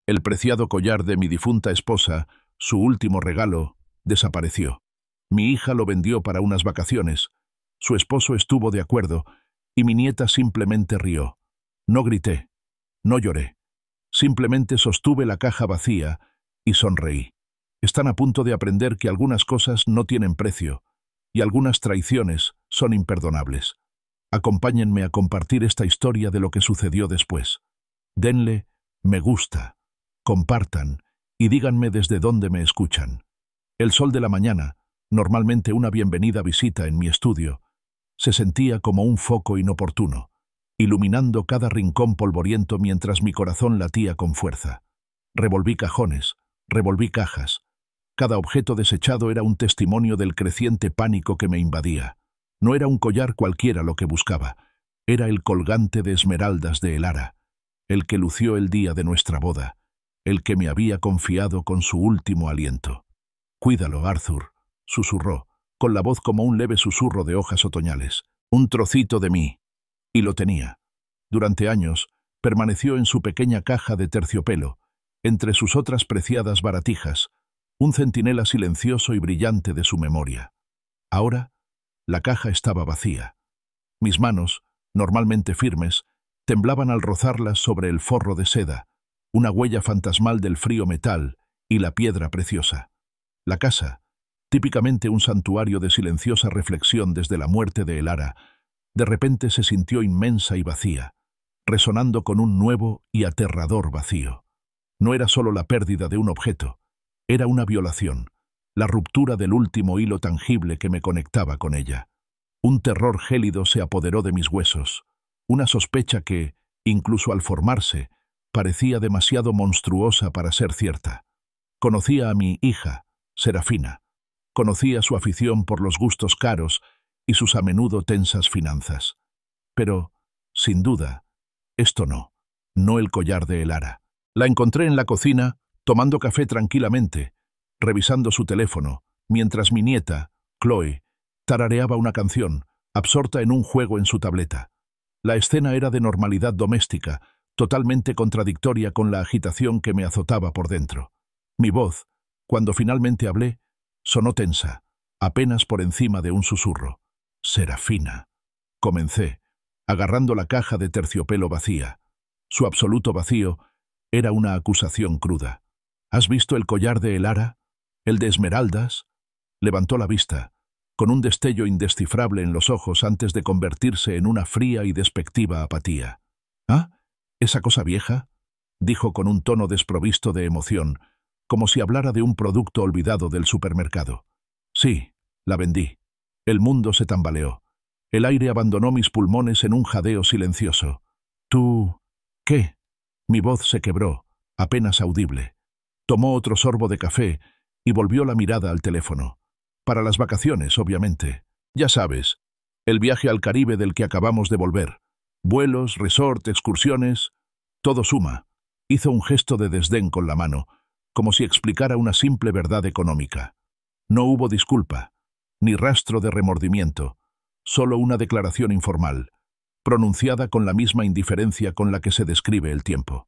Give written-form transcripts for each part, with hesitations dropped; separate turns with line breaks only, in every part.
El preciado collar de mi difunta esposa, su último regalo, desapareció. Mi hija lo vendió para unas vacaciones. Su esposo estuvo de acuerdo y mi nieta simplemente rió. No grité, no lloré. Simplemente sostuve la caja vacía y sonreí. Están a punto de aprender que algunas cosas no tienen precio y algunas traiciones son imperdonables. Acompáñenme a compartir esta historia de lo que sucedió después. Denle me gusta, compartan y díganme desde dónde me escuchan. El sol de la mañana, normalmente una bienvenida visita en mi estudio, se sentía como un foco inoportuno, iluminando cada rincón polvoriento mientras mi corazón latía con fuerza. Revolví cajones, revolví cajas. Cada objeto desechado era un testimonio del creciente pánico que me invadía. No era un collar cualquiera lo que buscaba, era el colgante de esmeraldas de Elara, el que lució el día de nuestra boda, el que me había confiado con su último aliento. «Cuídalo, Arthur», susurró, con la voz como un leve susurro de hojas otoñales. «Un trocito de mí». Y lo tenía. Durante años, permaneció en su pequeña caja de terciopelo, entre sus otras preciadas baratijas, un centinela silencioso y brillante de su memoria. Ahora, la caja estaba vacía. Mis manos, normalmente firmes, temblaban al rozarlas sobre el forro de seda, una huella fantasmal del frío metal y la piedra preciosa. La casa, típicamente un santuario de silenciosa reflexión desde la muerte de Elara, de repente se sintió inmensa y vacía, resonando con un nuevo y aterrador vacío. No era solo la pérdida de un objeto, era una violación, la ruptura del último hilo tangible que me conectaba con ella. Un terror gélido se apoderó de mis huesos, una sospecha que, incluso al formarse, parecía demasiado monstruosa para ser cierta. Conocía a mi hija, Serafina. Conocía su afición por los gustos caros y sus a menudo tensas finanzas. Pero, sin duda, esto no el collar de Elara. La encontré en la cocina, tomando café tranquilamente, revisando su teléfono, mientras mi nieta, Chloe, tarareaba una canción, absorta en un juego en su tableta. La escena era de normalidad doméstica, totalmente contradictoria con la agitación que me azotaba por dentro. Mi voz, cuando finalmente hablé, sonó tensa, apenas por encima de un susurro. «Serafina», comencé, agarrando la caja de terciopelo vacía. Su absoluto vacío era una acusación cruda. «¿Has visto el collar de Elara? ¿El de esmeraldas?» Levantó la vista, con un destello indescifrable en los ojos antes de convertirse en una fría y despectiva apatía. «¿Ah? ¿Esa cosa vieja?», dijo con un tono desprovisto de emoción, como si hablara de un producto olvidado del supermercado. «Sí, la vendí». El mundo se tambaleó. El aire abandonó mis pulmones en un jadeo silencioso. «¿Tú? ¿Qué?». Mi voz se quebró, apenas audible. Tomó otro sorbo de café y volvió la mirada al teléfono. «Para las vacaciones, obviamente. Ya sabes, el viaje al Caribe del que acabamos de volver. Vuelos, resort, excursiones, todo suma». Hizo un gesto de desdén con la mano, como si explicara una simple verdad económica. No hubo disculpa, ni rastro de remordimiento, solo una declaración informal, pronunciada con la misma indiferencia con la que se describe el tiempo.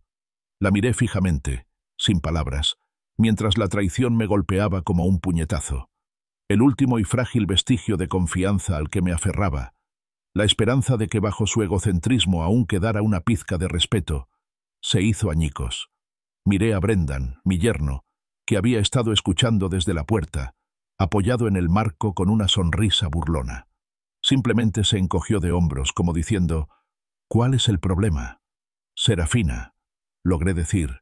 La miré fijamente, sin palabras, mientras la traición me golpeaba como un puñetazo. El último y frágil vestigio de confianza al que me aferraba, la esperanza de que bajo su egocentrismo aún quedara una pizca de respeto, se hizo añicos. Miré a Brendan, mi yerno, que había estado escuchando desde la puerta, apoyado en el marco con una sonrisa burlona. Simplemente se encogió de hombros, como diciendo, «¿Cuál es el problema?». «Serafina», logré decir,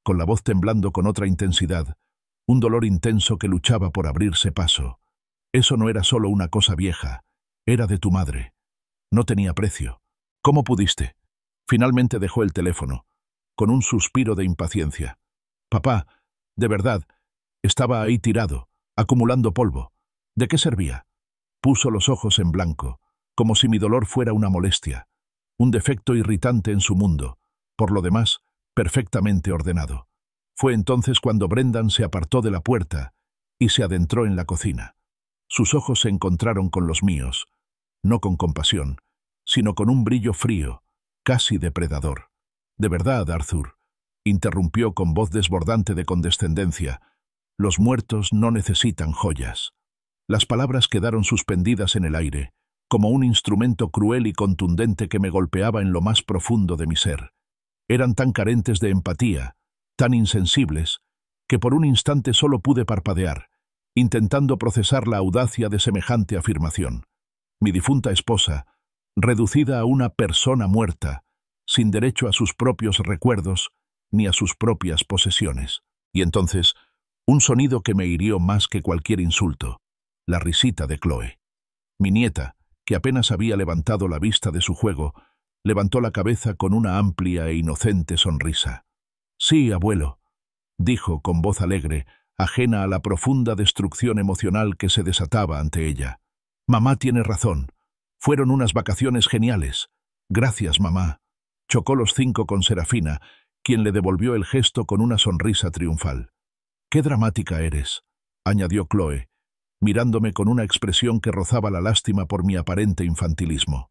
con la voz temblando con otra intensidad, un dolor intenso que luchaba por abrirse paso. «Eso no era solo una cosa vieja, era de tu madre. No tenía precio. ¿Cómo pudiste?». Finalmente dejó el teléfono, con un suspiro de impaciencia. «Papá, de verdad, estaba ahí tirado, acumulando polvo. ¿De qué servía?». Puso los ojos en blanco, como si mi dolor fuera una molestia, un defecto irritante en su mundo, por lo demás, perfectamente ordenado. Fue entonces cuando Brendan se apartó de la puerta y se adentró en la cocina. Sus ojos se encontraron con los míos, no con compasión, sino con un brillo frío, casi depredador. «De verdad, Arthur, interrumpió con voz desbordante de condescendencia. Los muertos no necesitan joyas. Las palabras quedaron suspendidas en el aire, como un instrumento cruel y contundente que me golpeaba en lo más profundo de mi ser. Eran tan carentes de empatía, tan insensibles, que por un instante solo pude parpadear, intentando procesar la audacia de semejante afirmación. Mi difunta esposa, reducida a una persona muerta, sin derecho a sus propios recuerdos ni a sus propias posesiones. Y entonces, un sonido que me hirió más que cualquier insulto, la risita de Chloe. Mi nieta, que apenas había levantado la vista de su juego, levantó la cabeza con una amplia e inocente sonrisa. «Sí, abuelo», dijo con voz alegre, ajena a la profunda destrucción emocional que se desataba ante ella. «Mamá tiene razón. Fueron unas vacaciones geniales. Gracias, mamá». Chocó los 5 con Serafina, quien le devolvió el gesto con una sonrisa triunfal. «Qué dramática eres», añadió Chloe, mirándome con una expresión que rozaba la lástima por mi aparente infantilismo.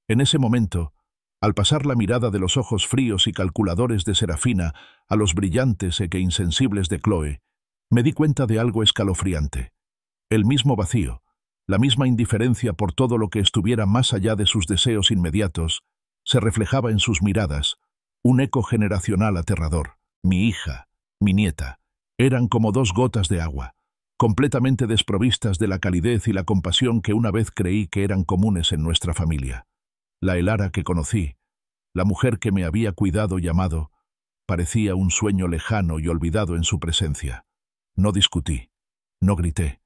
En ese momento, al pasar la mirada de los ojos fríos y calculadores de Serafina a los brillantes e insensibles de Chloe, me di cuenta de algo escalofriante. El mismo vacío, la misma indiferencia por todo lo que estuviera más allá de sus deseos inmediatos, se reflejaba en sus miradas, un eco generacional aterrador. Mi hija, mi nieta, eran como 2 gotas de agua, completamente desprovistas de la calidez y la compasión que una vez creí que eran comunes en nuestra familia. La Elara que conocí, la mujer que me había cuidado y amado, parecía un sueño lejano y olvidado en su presencia. No discutí, no grité.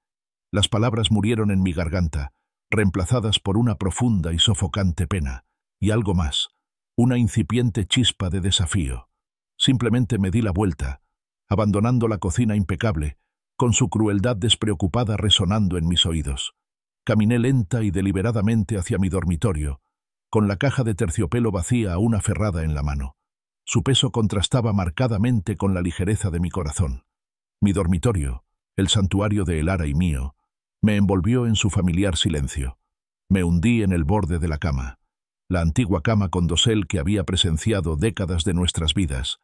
Las palabras murieron en mi garganta, reemplazadas por una profunda y sofocante pena, y algo más, una incipiente chispa de desafío. Simplemente me di la vuelta, abandonando la cocina impecable, con su crueldad despreocupada resonando en mis oídos. Caminé lenta y deliberadamente hacia mi dormitorio, con la caja de terciopelo vacía aún aferrada en la mano. Su peso contrastaba marcadamente con la ligereza de mi corazón. Mi dormitorio, el santuario de Elara y mío, me envolvió en su familiar silencio. Me hundí en el borde de la cama, la antigua cama con dosel que había presenciado décadas de nuestras vidas,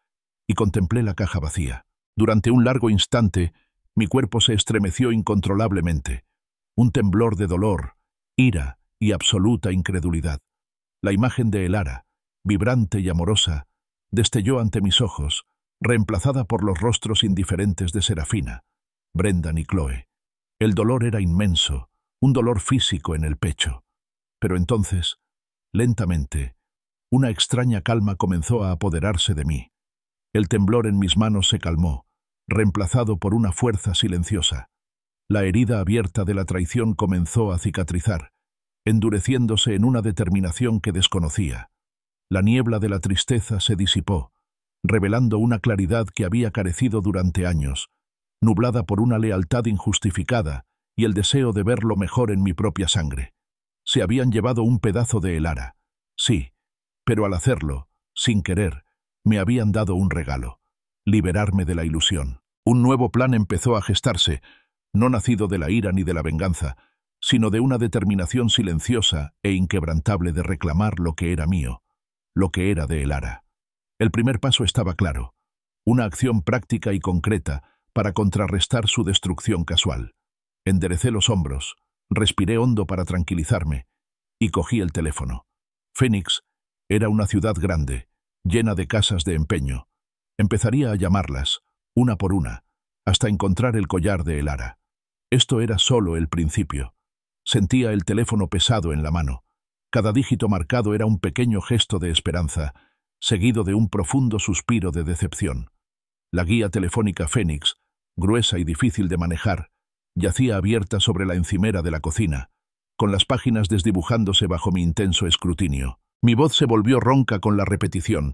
y contemplé la caja vacía. Durante un largo instante, mi cuerpo se estremeció incontrolablemente. Un temblor de dolor, ira y absoluta incredulidad. La imagen de Elara, vibrante y amorosa, destelló ante mis ojos, reemplazada por los rostros indiferentes de Serafina, Brendan y Chloe. El dolor era inmenso, un dolor físico en el pecho. Pero entonces, lentamente, una extraña calma comenzó a apoderarse de mí. El temblor en mis manos se calmó, reemplazado por una fuerza silenciosa. La herida abierta de la traición comenzó a cicatrizar, endureciéndose en una determinación que desconocía. La niebla de la tristeza se disipó, revelando una claridad que había carecido durante años, nublada por una lealtad injustificada y el deseo de ver lo mejor en mi propia sangre. Se habían llevado un pedazo de Elara, sí, pero al hacerlo, sin querer, me habían dado un regalo: liberarme de la ilusión. Un nuevo plan empezó a gestarse, no nacido de la ira ni de la venganza, sino de una determinación silenciosa e inquebrantable de reclamar lo que era mío, lo que era de Elara. El primer paso estaba claro: una acción práctica y concreta para contrarrestar su destrucción casual. Enderecé los hombros, respiré hondo para tranquilizarme y cogí el teléfono. Phoenix era una ciudad grande, llena de casas de empeño. Empezaría a llamarlas, una por una, hasta encontrar el collar de Elara. Esto era solo el principio. Sentía el teléfono pesado en la mano. Cada dígito marcado era un pequeño gesto de esperanza, seguido de un profundo suspiro de decepción. La guía telefónica Phoenix, gruesa y difícil de manejar, yacía abierta sobre la encimera de la cocina, con las páginas desdibujándose bajo mi intenso escrutinio. Mi voz se volvió ronca con la repetición,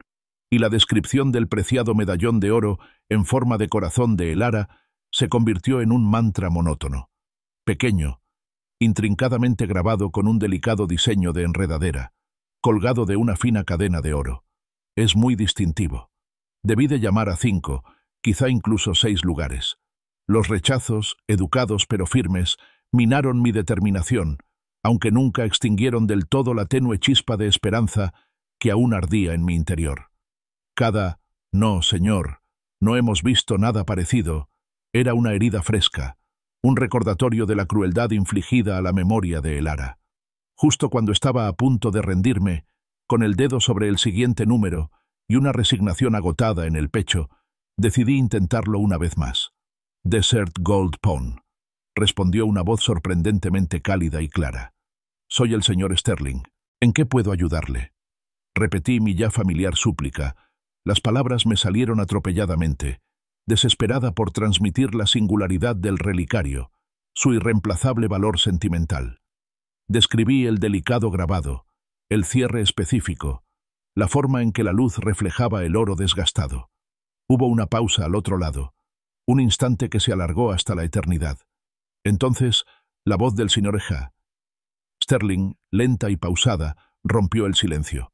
y la descripción del preciado medallón de oro en forma de corazón de Elara se convirtió en un mantra monótono. Pequeño, intrincadamente grabado con un delicado diseño de enredadera, colgado de una fina cadena de oro. Es muy distintivo. Debí de llamar a 5, quizá incluso 6 lugares. Los rechazos, educados pero firmes, minaron mi determinación, aunque nunca extinguieron del todo la tenue chispa de esperanza que aún ardía en mi interior. Cada No, señor, no hemos visto nada parecido. Era una herida fresca, un recordatorio de la crueldad infligida a la memoria de Elara. Justo cuando estaba a punto de rendirme, con el dedo sobre el siguiente número y una resignación agotada en el pecho, decidí intentarlo una vez más. Desert Gold Pawn, respondió una voz sorprendentemente cálida y clara. Soy el señor Sterling. ¿En qué puedo ayudarle? Repetí mi ya familiar súplica. Las palabras me salieron atropelladamente, desesperada por transmitir la singularidad del relicario, su irreemplazable valor sentimental. Describí el delicado grabado, el cierre específico, la forma en que la luz reflejaba el oro desgastado. Hubo una pausa al otro lado, un instante que se alargó hasta la eternidad. Entonces, la voz del señor Sterling, lenta y pausada, rompió el silencio.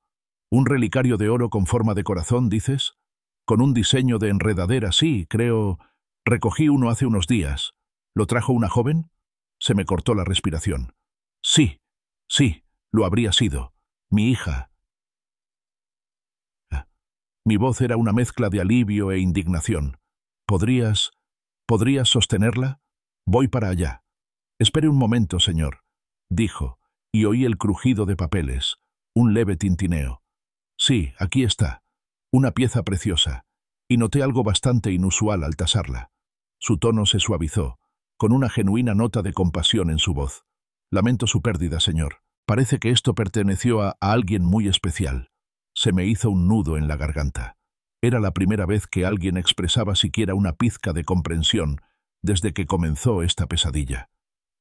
¿Un relicario de oro con forma de corazón, dices? Con un diseño de enredadera, sí, creo. Recogí uno hace unos días. ¿Lo trajo una joven? Se me cortó la respiración. Sí, lo habría sido. Mi hija. Mi voz era una mezcla de alivio e indignación. ¿Podrías sostenerla? Voy para allá. Espere un momento, señor, dijo, y oí el crujido de papeles, un leve tintineo. Sí, aquí está. Una pieza preciosa. Y noté algo bastante inusual al tasarla. Su tono se suavizó, con una genuina nota de compasión en su voz. Lamento su pérdida, señor. Parece que esto perteneció a alguien muy especial. Se me hizo un nudo en la garganta. Era la primera vez que alguien expresaba siquiera una pizca de comprensión desde que comenzó esta pesadilla.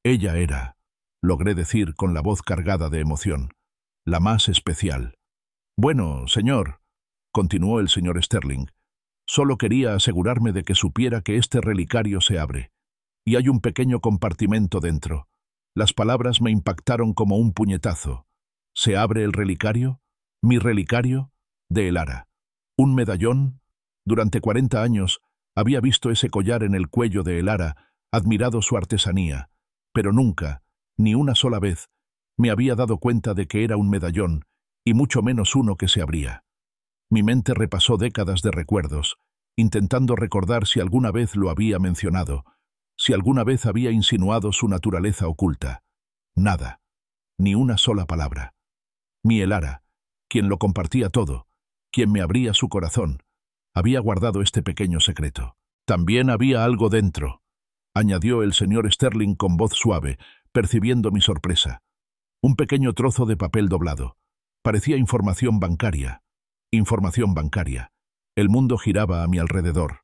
Ella era, logré decir con la voz cargada de emoción, la más especial. Bueno, señor, continuó el señor Sterling, solo quería asegurarme de que supiera que este relicario se abre, y hay un pequeño compartimento dentro. Las palabras me impactaron como un puñetazo. ¿Se abre el relicario? ¿Mi relicario? De Elara. ¿Un medallón? Durante 40 años había visto ese collar en el cuello de Elara, admirado su artesanía, pero nunca, ni una sola vez, me había dado cuenta de que era un medallón, y mucho menos uno que se abría. Mi mente repasó décadas de recuerdos, intentando recordar si alguna vez lo había mencionado, si alguna vez había insinuado su naturaleza oculta. Nada, ni una sola palabra. Mi Elara, quien lo compartía todo, quien me abría su corazón, había guardado este pequeño secreto. También había algo dentro, añadió el señor Sterling con voz suave, percibiendo mi sorpresa. Un pequeño trozo de papel doblado. Parecía información bancaria. Información bancaria. El mundo giraba a mi alrededor.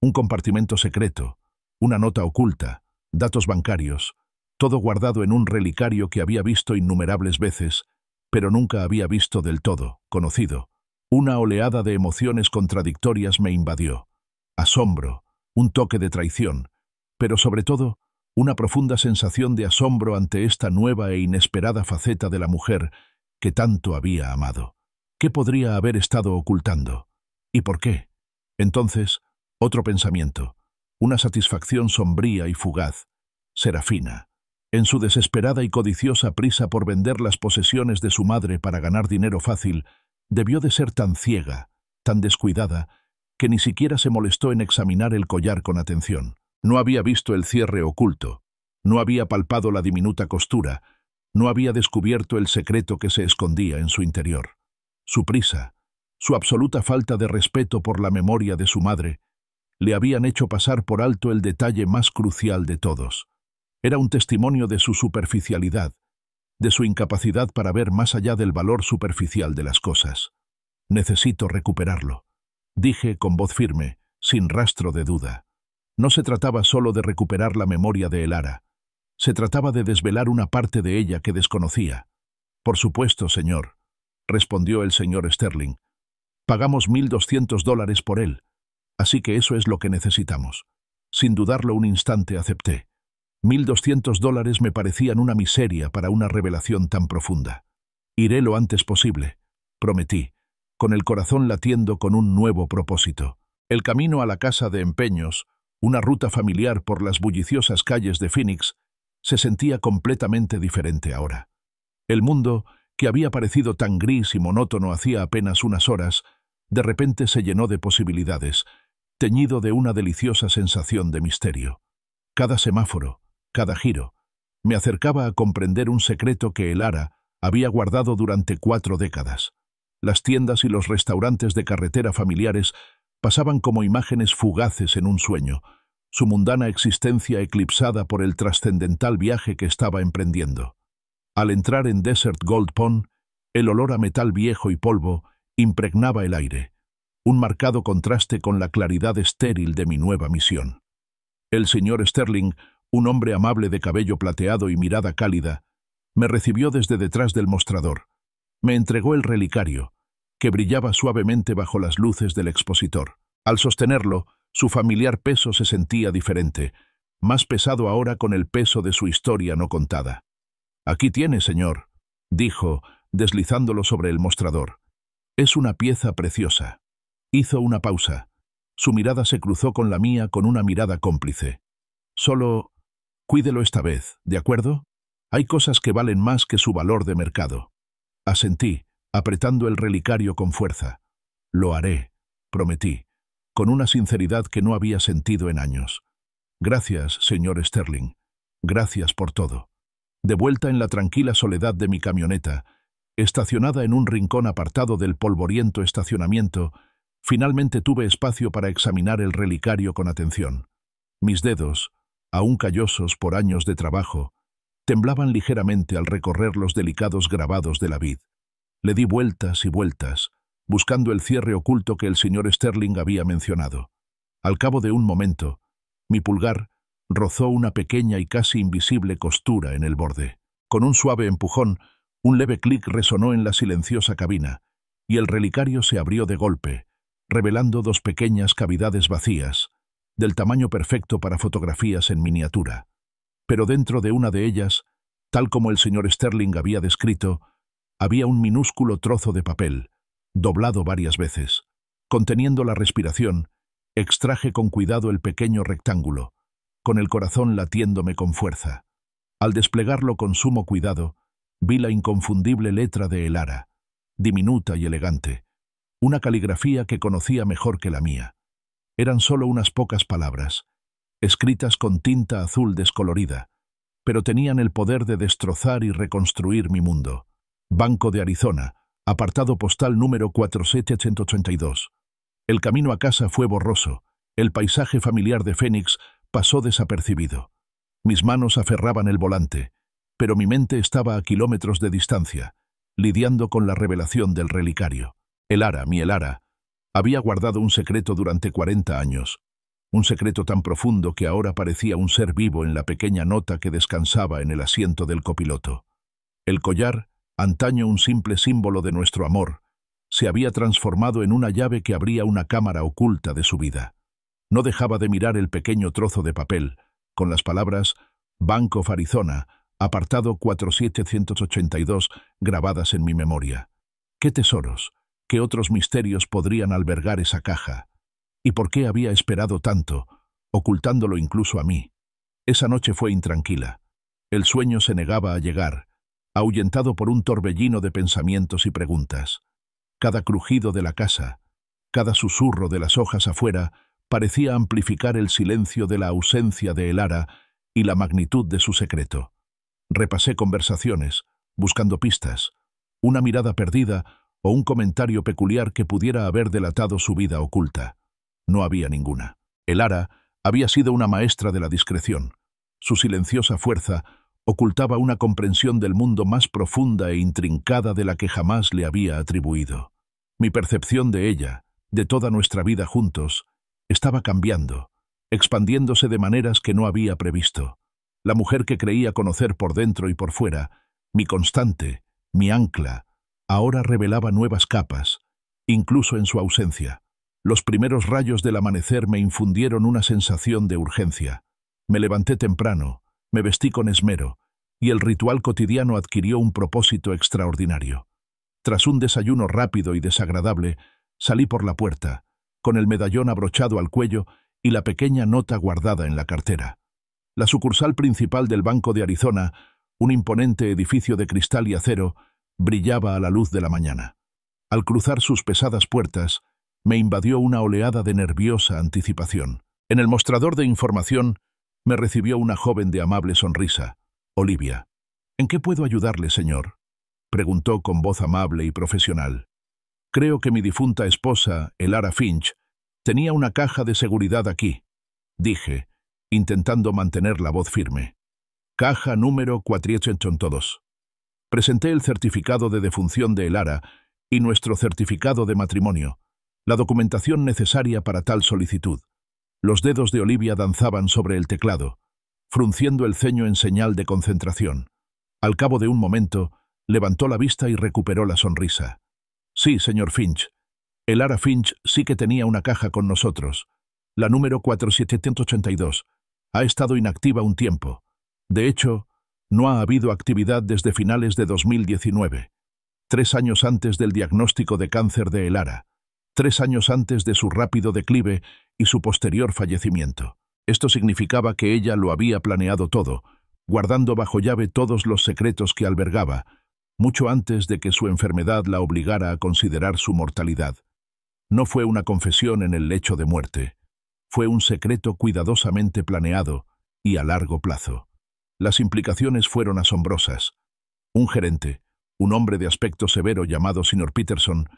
Un compartimento secreto, una nota oculta, datos bancarios, todo guardado en un relicario que había visto innumerables veces, pero nunca había visto del todo, conocido. Una oleada de emociones contradictorias me invadió. Asombro, un toque de traición, pero sobre todo, una profunda sensación de asombro ante esta nueva e inesperada faceta de la mujer que tanto había amado. ¿Qué podría haber estado ocultando? ¿Y por qué? Entonces, otro pensamiento, una satisfacción sombría y fugaz. Serafina, en su desesperada y codiciosa prisa por vender las posesiones de su madre para ganar dinero fácil, debió de ser tan ciega, tan descuidada, que ni siquiera se molestó en examinar el collar con atención. No había visto el cierre oculto, no había palpado la diminuta costura, no había descubierto el secreto que se escondía en su interior. Su prisa, su absoluta falta de respeto por la memoria de su madre, le habían hecho pasar por alto el detalle más crucial de todos. Era un testimonio de su superficialidad, de su incapacidad para ver más allá del valor superficial de las cosas. Necesito recuperarlo, dije con voz firme, sin rastro de duda. No se trataba solo de recuperar la memoria de Elara. Se trataba de desvelar una parte de ella que desconocía. Por supuesto, señor, respondió el señor Sterling. Pagamos $1.200 por él, así que eso es lo que necesitamos. Sin dudarlo un instante acepté. $1.200 me parecían una miseria para una revelación tan profunda. Iré lo antes posible, prometí, con el corazón latiendo con un nuevo propósito. El camino a la casa de empeños, una ruta familiar por las bulliciosas calles de Phoenix, se sentía completamente diferente ahora. El mundo, que había parecido tan gris y monótono hacía apenas unas horas, De repente se llenó de posibilidades, teñido de una deliciosa sensación de misterio. Cada semáforo, cada giro, me acercaba a comprender un secreto que el Ara había guardado durante 4 décadas. Las tiendas y los restaurantes de carretera familiares pasaban como imágenes fugaces en un sueño, su mundana existencia eclipsada por el trascendental viaje que estaba emprendiendo. Al entrar en Desert Gold Pond, el olor a metal viejo y polvo impregnaba el aire, un marcado contraste con la claridad estéril de mi nueva misión. El señor Sterling, un hombre amable de cabello plateado y mirada cálida, me recibió desde detrás del mostrador. Me entregó el relicario, que brillaba suavemente bajo las luces del expositor. Al sostenerlo, su familiar peso se sentía diferente, más pesado ahora con el peso de su historia no contada. «Aquí tiene, señor», dijo, deslizándolo sobre el mostrador. «Es una pieza preciosa». Hizo una pausa. Su mirada se cruzó con la mía con una mirada cómplice. «Solo cuídelo esta vez, ¿de acuerdo? Hay cosas que valen más que su valor de mercado». Asentí, apretando el relicario con fuerza. «Lo haré», prometí, con una sinceridad que no había sentido en años. «Gracias, señor Sterling. Gracias por todo». De vuelta en la tranquila soledad de mi camioneta, estacionada en un rincón apartado del polvoriento estacionamiento, finalmente tuve espacio para examinar el relicario con atención. Mis dedos, aún callosos por años de trabajo, temblaban ligeramente al recorrer los delicados grabados de la vid. Le di vueltas y vueltas, buscando el cierre oculto que el señor Sterling había mencionado. Al cabo de un momento, mi pulgar rozó una pequeña y casi invisible costura en el borde. Con un suave empujón, un leve clic resonó en la silenciosa cabina, y el relicario se abrió de golpe, revelando 2 pequeñas cavidades vacías, del tamaño perfecto para fotografías en miniatura. Pero dentro de una de ellas, tal como el señor Sterling había descrito, había un minúsculo trozo de papel, doblado varias veces. Conteniendo la respiración, extraje con cuidado el pequeño rectángulo, con el corazón latiéndome con fuerza. Al desplegarlo con sumo cuidado, vi la inconfundible letra de el Ara, diminuta y elegante, una caligrafía que conocía mejor que la mía. Eran solo unas pocas palabras, escritas con tinta azul descolorida, pero tenían el poder de destrozar y reconstruir mi mundo. Banco de Arizona, apartado postal número 47882. El camino a casa fue borroso, el paisaje familiar de Phoenix pasó desapercibido. Mis manos aferraban el volante, pero mi mente estaba a kilómetros de distancia, lidiando con la revelación del relicario. El Ara, mi el Ara, había guardado un secreto durante 40 años, un secreto tan profundo que ahora parecía un ser vivo en la pequeña nota que descansaba en el asiento del copiloto. El collar, antaño un simple símbolo de nuestro amor, se había transformado en una llave que abría una cámara oculta de su vida. No dejaba de mirar el pequeño trozo de papel, con las palabras «Bank of Arizona», apartado 47882, grabadas en mi memoria. ¿Qué tesoros, qué otros misterios podrían albergar esa caja? ¿Y por qué había esperado tanto, ocultándolo incluso a mí? Esa noche fue intranquila. El sueño se negaba a llegar, ahuyentado por un torbellino de pensamientos y preguntas. Cada crujido de la casa, cada susurro de las hojas afuera, parecía amplificar el silencio de la ausencia de el Ara y la magnitud de su secreto. Repasé conversaciones, buscando pistas, una mirada perdida o un comentario peculiar que pudiera haber delatado su vida oculta. No había ninguna. El Ara había sido una maestra de la discreción. Su silenciosa fuerza ocultaba una comprensión del mundo más profunda e intrincada de la que jamás le había atribuido. Mi percepción de ella, de toda nuestra vida juntos, estaba cambiando, expandiéndose de maneras que no había previsto. La mujer que creía conocer por dentro y por fuera, mi constante, mi ancla, ahora revelaba nuevas capas, incluso en su ausencia. Los primeros rayos del amanecer me infundieron una sensación de urgencia. Me levanté temprano, me vestí con esmero, y el ritual cotidiano adquirió un propósito extraordinario. Tras un desayuno rápido y desagradable, salí por la puerta, con el medallón abrochado al cuello y la pequeña nota guardada en la cartera. La sucursal principal del Banco de Arizona, un imponente edificio de cristal y acero, brillaba a la luz de la mañana. Al cruzar sus pesadas puertas, Me invadió una oleada de nerviosa anticipación. En el mostrador de información me recibió una joven de amable sonrisa, Olivia. «¿En qué puedo ayudarle, señor?», preguntó con voz amable y profesional. «Creo que mi difunta esposa, Elara Finch, tenía una caja de seguridad aquí», dije, intentando mantener la voz firme. «Caja número 482». Presenté el certificado de defunción de Elara y nuestro certificado de matrimonio, la documentación necesaria para tal solicitud. Los dedos de Olivia danzaban sobre el teclado, frunciendo el ceño en señal de concentración. Al cabo de un momento, levantó la vista y recuperó la sonrisa. «Sí, señor Finch. Elara Finch sí que tenía una caja con nosotros. La número 4782. Ha estado inactiva un tiempo. De hecho, no ha habido actividad desde finales de 2019, 3 años antes del diagnóstico de cáncer de Elara, 3 años antes de su rápido declive y su posterior fallecimiento. Esto significaba que ella lo había planeado todo, guardando bajo llave todos los secretos que albergaba, mucho antes de que su enfermedad la obligara a considerar su mortalidad. No fue una confesión en el lecho de muerte. Fue un secreto cuidadosamente planeado y a largo plazo. Las implicaciones fueron asombrosas. Un gerente, un hombre de aspecto severo llamado Sr. Peterson,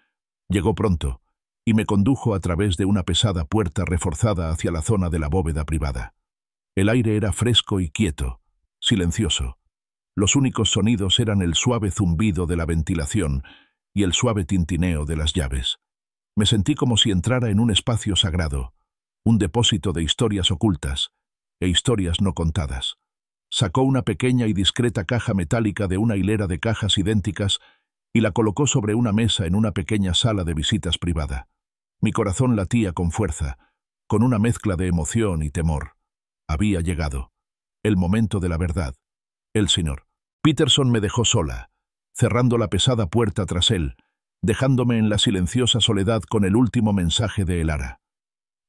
llegó pronto y me condujo a través de una pesada puerta reforzada hacia la zona de la bóveda privada. El aire era fresco y quieto, silencioso. Los únicos sonidos eran el suave zumbido de la ventilación y el suave tintineo de las llaves. Me sentí como si entrara en un espacio sagrado, un depósito de historias ocultas e historias no contadas. Sacó una pequeña y discreta caja metálica de una hilera de cajas idénticas y la colocó sobre una mesa en una pequeña sala de visitas privada. Mi corazón latía con fuerza, con una mezcla de emoción y temor. Había llegado el momento de la verdad. El Sr. Peterson me dejó sola, cerrando la pesada puerta tras él, dejándome en la silenciosa soledad con el último mensaje de Elara.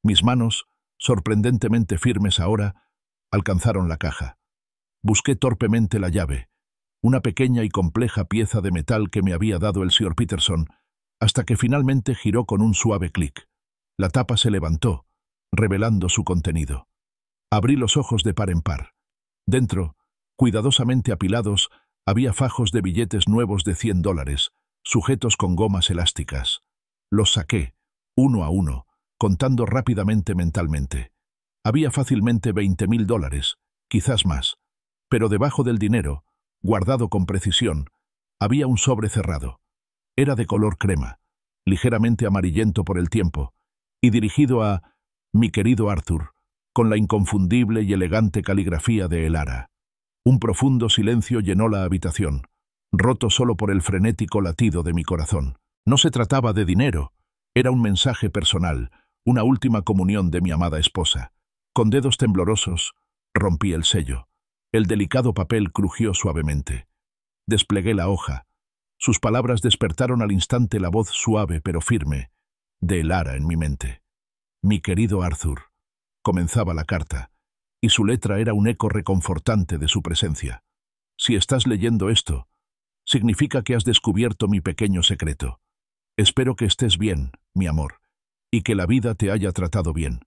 Mis manos, sorprendentemente firmes ahora, alcanzaron la caja. Busqué torpemente la llave, una pequeña y compleja pieza de metal que me había dado el Sr. Peterson, hasta que finalmente giró con un suave clic. La tapa se levantó, revelando su contenido. Abrí los ojos de par en par. Dentro, cuidadosamente apilados, había fajos de billetes nuevos de $100, sujetos con gomas elásticas. Los saqué, uno a uno, contando rápidamente mentalmente. Había fácilmente $20.000, quizás más. Pero debajo del dinero, guardado con precisión, había un sobre cerrado. Era de color crema, ligeramente amarillento por el tiempo, y dirigido a «Mi querido Arthur», con la inconfundible y elegante caligrafía de Elara. Un profundo silencio llenó la habitación, roto solo por el frenético latido de mi corazón. No se trataba de dinero, era un mensaje personal, una última comunión de mi amada esposa. Con dedos temblorosos, rompí el sello. El delicado papel crujió suavemente. Desplegué la hoja. Sus palabras despertaron al instante la voz suave pero firme de Elara en mi mente. «Mi querido Arthur», comenzaba la carta, y su letra era un eco reconfortante de su presencia. «Si estás leyendo esto, significa que has descubierto mi pequeño secreto. Espero que estés bien, mi amor, y que la vida te haya tratado bien.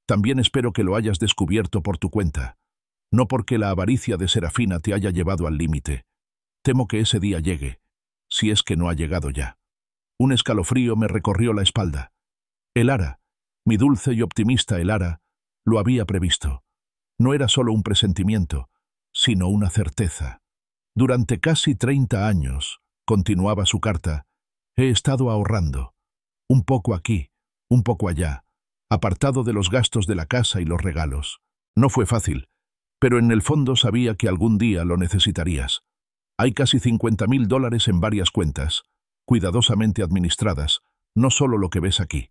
También espero que lo hayas descubierto por tu cuenta. No porque la avaricia de Serafina te haya llevado al límite. Temo que ese día llegue, si es que no ha llegado ya». Un escalofrío me recorrió la espalda. Elara, mi dulce y optimista Elara, lo había previsto. No era solo un presentimiento, sino una certeza. «Durante casi 30 años», continuaba su carta, «he estado ahorrando. Un poco aquí, un poco allá, apartado de los gastos de la casa y los regalos. No fue fácil, pero en el fondo sabía que algún día lo necesitarías. Hay casi $50.000 en varias cuentas, cuidadosamente administradas, no solo lo que ves aquí.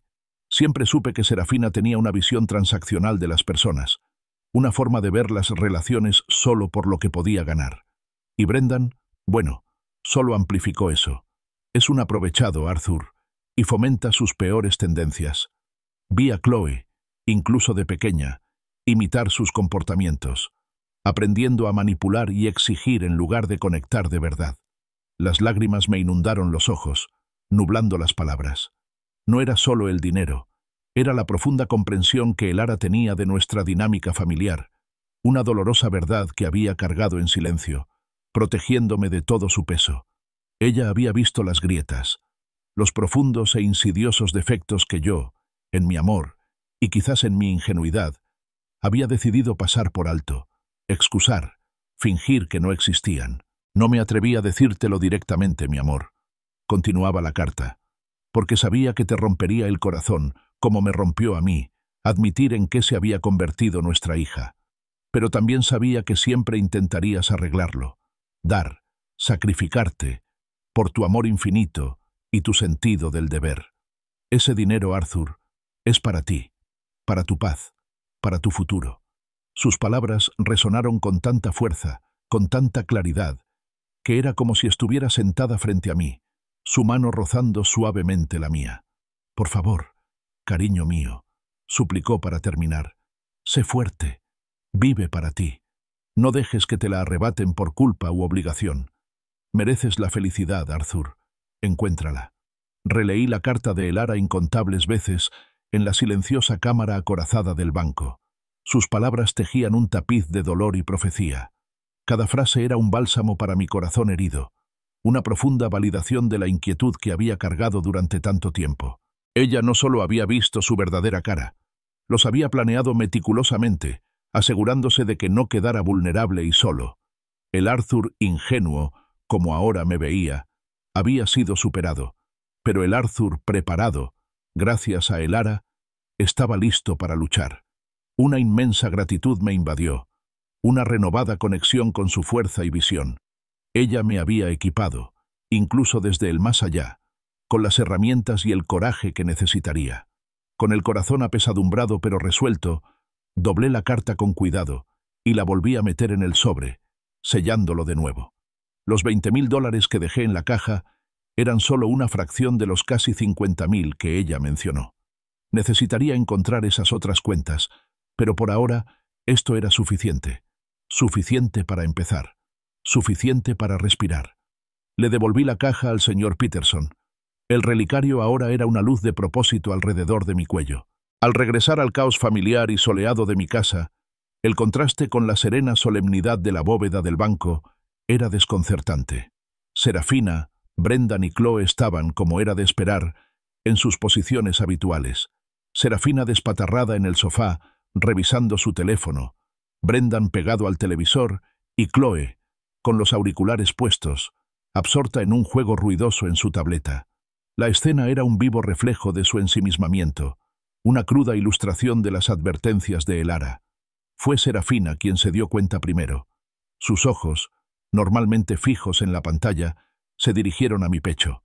Siempre supe que Serafina tenía una visión transaccional de las personas, una forma de ver las relaciones solo por lo que podía ganar. Y Brendan, bueno, solo amplificó eso. Es un aprovechado, Arthur, y fomenta sus peores tendencias. Vi a Chloe, incluso de pequeña, imitar sus comportamientos, aprendiendo a manipular y exigir en lugar de conectar de verdad. Las lágrimas me inundaron los ojos, nublando las palabras. No era solo el dinero, era la profunda comprensión que Elara tenía de nuestra dinámica familiar, una dolorosa verdad que había cargado en silencio, protegiéndome de todo su peso. Ella había visto las grietas, los profundos e insidiosos defectos que yo, en mi amor, y quizás en mi ingenuidad, había decidido pasar por alto, excusar, fingir que no existían. No me atreví a decírtelo directamente, mi amor, continuaba la carta, porque sabía que te rompería el corazón, como me rompió a mí, admitir en qué se había convertido nuestra hija. Pero también sabía que siempre intentarías arreglarlo, dar, sacrificarte, por tu amor infinito y tu sentido del deber. Ese dinero, Arthur, es para ti, para tu paz, para tu futuro. Sus palabras resonaron con tanta fuerza, con tanta claridad, que era como si estuviera sentada frente a mí, su mano rozando suavemente la mía. Por favor, cariño mío, suplicó para terminar, sé fuerte, vive para ti. No dejes que te la arrebaten por culpa u obligación. Mereces la felicidad, Arthur. Encuéntrala. Releí la carta de Elara incontables veces en la silenciosa cámara acorazada del banco. Sus palabras tejían un tapiz de dolor y profecía. Cada frase era un bálsamo para mi corazón herido, una profunda validación de la inquietud que había cargado durante tanto tiempo. Ella no solo había visto su verdadera cara, los había planeado meticulosamente, asegurándose de que no quedara vulnerable y solo. El Arthur ingenuo, como ahora me veía, había sido superado, pero el Arthur preparado, gracias a Elara, estaba listo para luchar. Una inmensa gratitud me invadió, una renovada conexión con su fuerza y visión. Ella me había equipado, incluso desde el más allá, con las herramientas y el coraje que necesitaría. Con el corazón apesadumbrado pero resuelto, doblé la carta con cuidado y la volví a meter en el sobre, sellándolo de nuevo. Los $20.000 que dejé en la caja eran solo una fracción de los casi 50.000 que ella mencionó. Necesitaría encontrar esas otras cuentas, pero por ahora esto era suficiente. Suficiente para empezar. Suficiente para respirar. Le devolví la caja al señor Peterson. El relicario ahora era una luz de propósito alrededor de mi cuello. Al regresar al caos familiar y soleado de mi casa, el contraste con la serena solemnidad de la bóveda del banco era desconcertante. Serafina, Brendan y Chloe estaban, como era de esperar, en sus posiciones habituales. Serafina despatarrada en el sofá, revisando su teléfono, Brendan pegado al televisor y Chloe, con los auriculares puestos, absorta en un juego ruidoso en su tableta. La escena era un vivo reflejo de su ensimismamiento, una cruda ilustración de las advertencias de Elara. Fue Serafina quien se dio cuenta primero. Sus ojos, normalmente fijos en la pantalla, se dirigieron a mi pecho.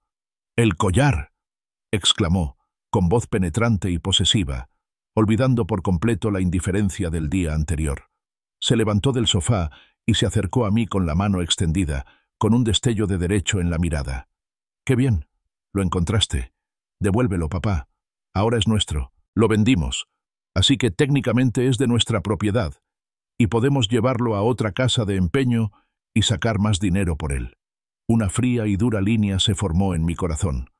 «¡El collar!», exclamó, con voz penetrante y posesiva, olvidando por completo la indiferencia del día anterior. Se levantó del sofá y se acercó a mí con la mano extendida, con un destello de derecho en la mirada. «¡Qué bien! Lo encontraste. Devuélvelo, papá. Ahora es nuestro. Lo vendimos. Así que técnicamente es de nuestra propiedad, y podemos llevarlo a otra casa de empeño y sacar más dinero por él». Una fría y dura línea se formó en mi corazón.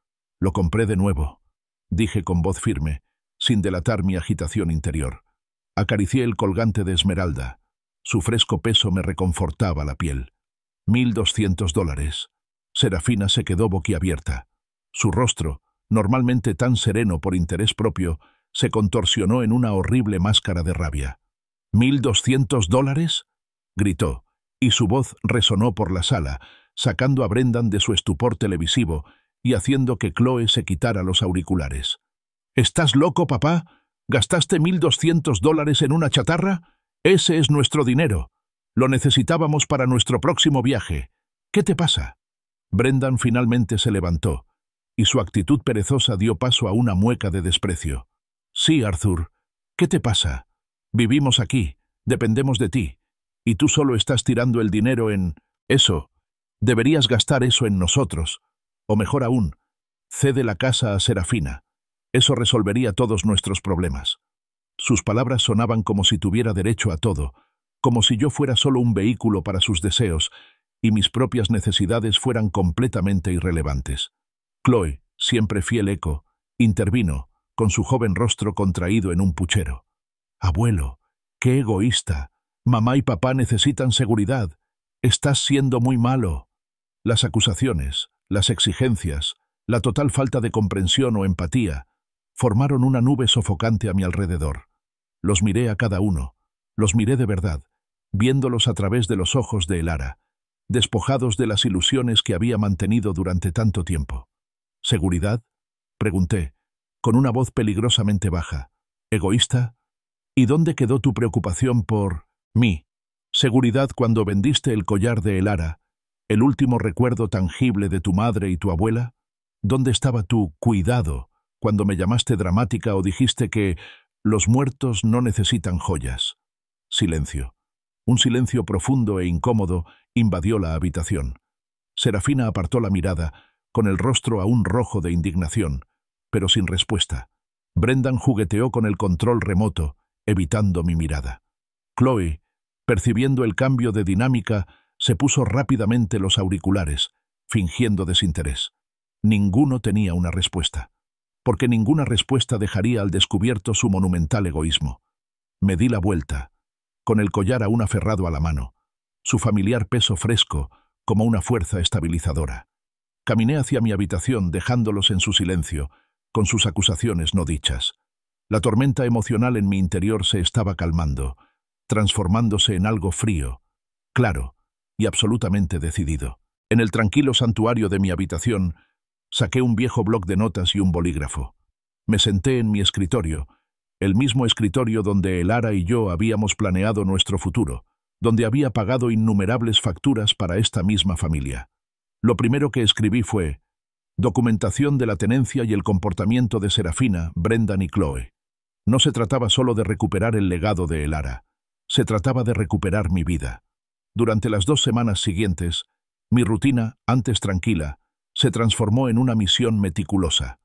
«Lo compré de nuevo», dije con voz firme, sin delatar mi agitación interior. Acaricié el colgante de esmeralda. Su fresco peso me reconfortaba la piel. $1.200. Serafina se quedó boquiabierta. Su rostro, normalmente tan sereno por interés propio, se contorsionó en una horrible máscara de rabia. ¿$1.200? Gritó, y su voz resonó por la sala, sacando a Brendan de su estupor televisivo y haciendo que Chloe se quitara los auriculares. «¿Estás loco, papá? ¿Gastaste $1.200 en una chatarra? Ese es nuestro dinero. Lo necesitábamos para nuestro próximo viaje. ¿Qué te pasa?» Brendan finalmente se levantó, y su actitud perezosa dio paso a una mueca de desprecio. «Sí, Arthur. ¿Qué te pasa? Vivimos aquí, dependemos de ti, y tú solo estás tirando el dinero en eso. Deberías gastar eso en nosotros. O mejor aún, cede la casa a Serafina. Eso resolvería todos nuestros problemas». Sus palabras sonaban como si tuviera derecho a todo, como si yo fuera solo un vehículo para sus deseos y mis propias necesidades fueran completamente irrelevantes. Chloe, siempre fiel eco, Intervino, con su joven rostro contraído en un puchero. «Abuelo, qué egoísta. Mamá y papá necesitan seguridad. Estás siendo muy malo». Las acusaciones, las exigencias, la total falta de comprensión o empatía formaron una nube sofocante a mi alrededor. Los miré a cada uno, los miré de verdad, viéndolos a través de los ojos de Elara, despojados de las ilusiones que había mantenido durante tanto tiempo. ¿Seguridad?, pregunté, con una voz peligrosamente baja. ¿Egoísta? ¿Y dónde quedó tu preocupación por mí? ¿Seguridad cuando vendiste el collar de Elara, el último recuerdo tangible de tu madre y tu abuela? ¿Dónde estaba tu cuidado cuando me llamaste dramática o dijiste que los muertos no necesitan joyas? Silencio. Un silencio profundo e incómodo invadió la habitación. Serafina apartó la mirada, con el rostro aún rojo de indignación, pero sin respuesta. Brendan jugueteó con el control remoto, evitando mi mirada. Chloe, percibiendo el cambio de dinámica, se puso rápidamente los auriculares, fingiendo desinterés. Ninguno tenía una respuesta, porque ninguna respuesta dejaría al descubierto su monumental egoísmo. Me di la vuelta, con el collar aún aferrado a la mano, su familiar peso fresco como una fuerza estabilizadora. Caminé hacia mi habitación dejándolos en su silencio, con sus acusaciones no dichas. La tormenta emocional en mi interior se estaba calmando, transformándose en algo frío, claro y absolutamente decidido. En el tranquilo santuario de mi habitación, saqué un viejo bloc de notas y un bolígrafo. Me senté en mi escritorio, el mismo escritorio donde Elara y yo habíamos planeado nuestro futuro, donde había pagado innumerables facturas para esta misma familia. Lo primero que escribí fue: documentación de la tenencia y el comportamiento de Serafina, Brendan y Chloe. No se trataba solo de recuperar el legado de Elara, se trataba de recuperar mi vida. Durante las 2 semanas siguientes, mi rutina, antes tranquila, se transformó en una misión meticulosa.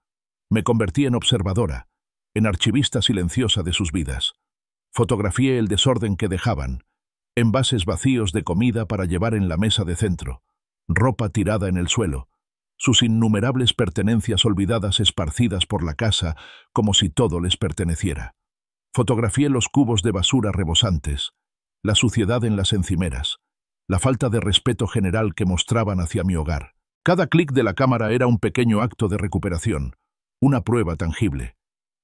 Me convertí en observadora, en archivista silenciosa de sus vidas. Fotografié el desorden que dejaban, envases vacíos de comida para llevar en la mesa de centro, ropa tirada en el suelo, sus innumerables pertenencias olvidadas esparcidas por la casa como si todo les perteneciera. Fotografié los cubos de basura rebosantes, la suciedad en las encimeras, la falta de respeto general que mostraban hacia mi hogar. Cada clic de la cámara era un pequeño acto de recuperación, una prueba tangible.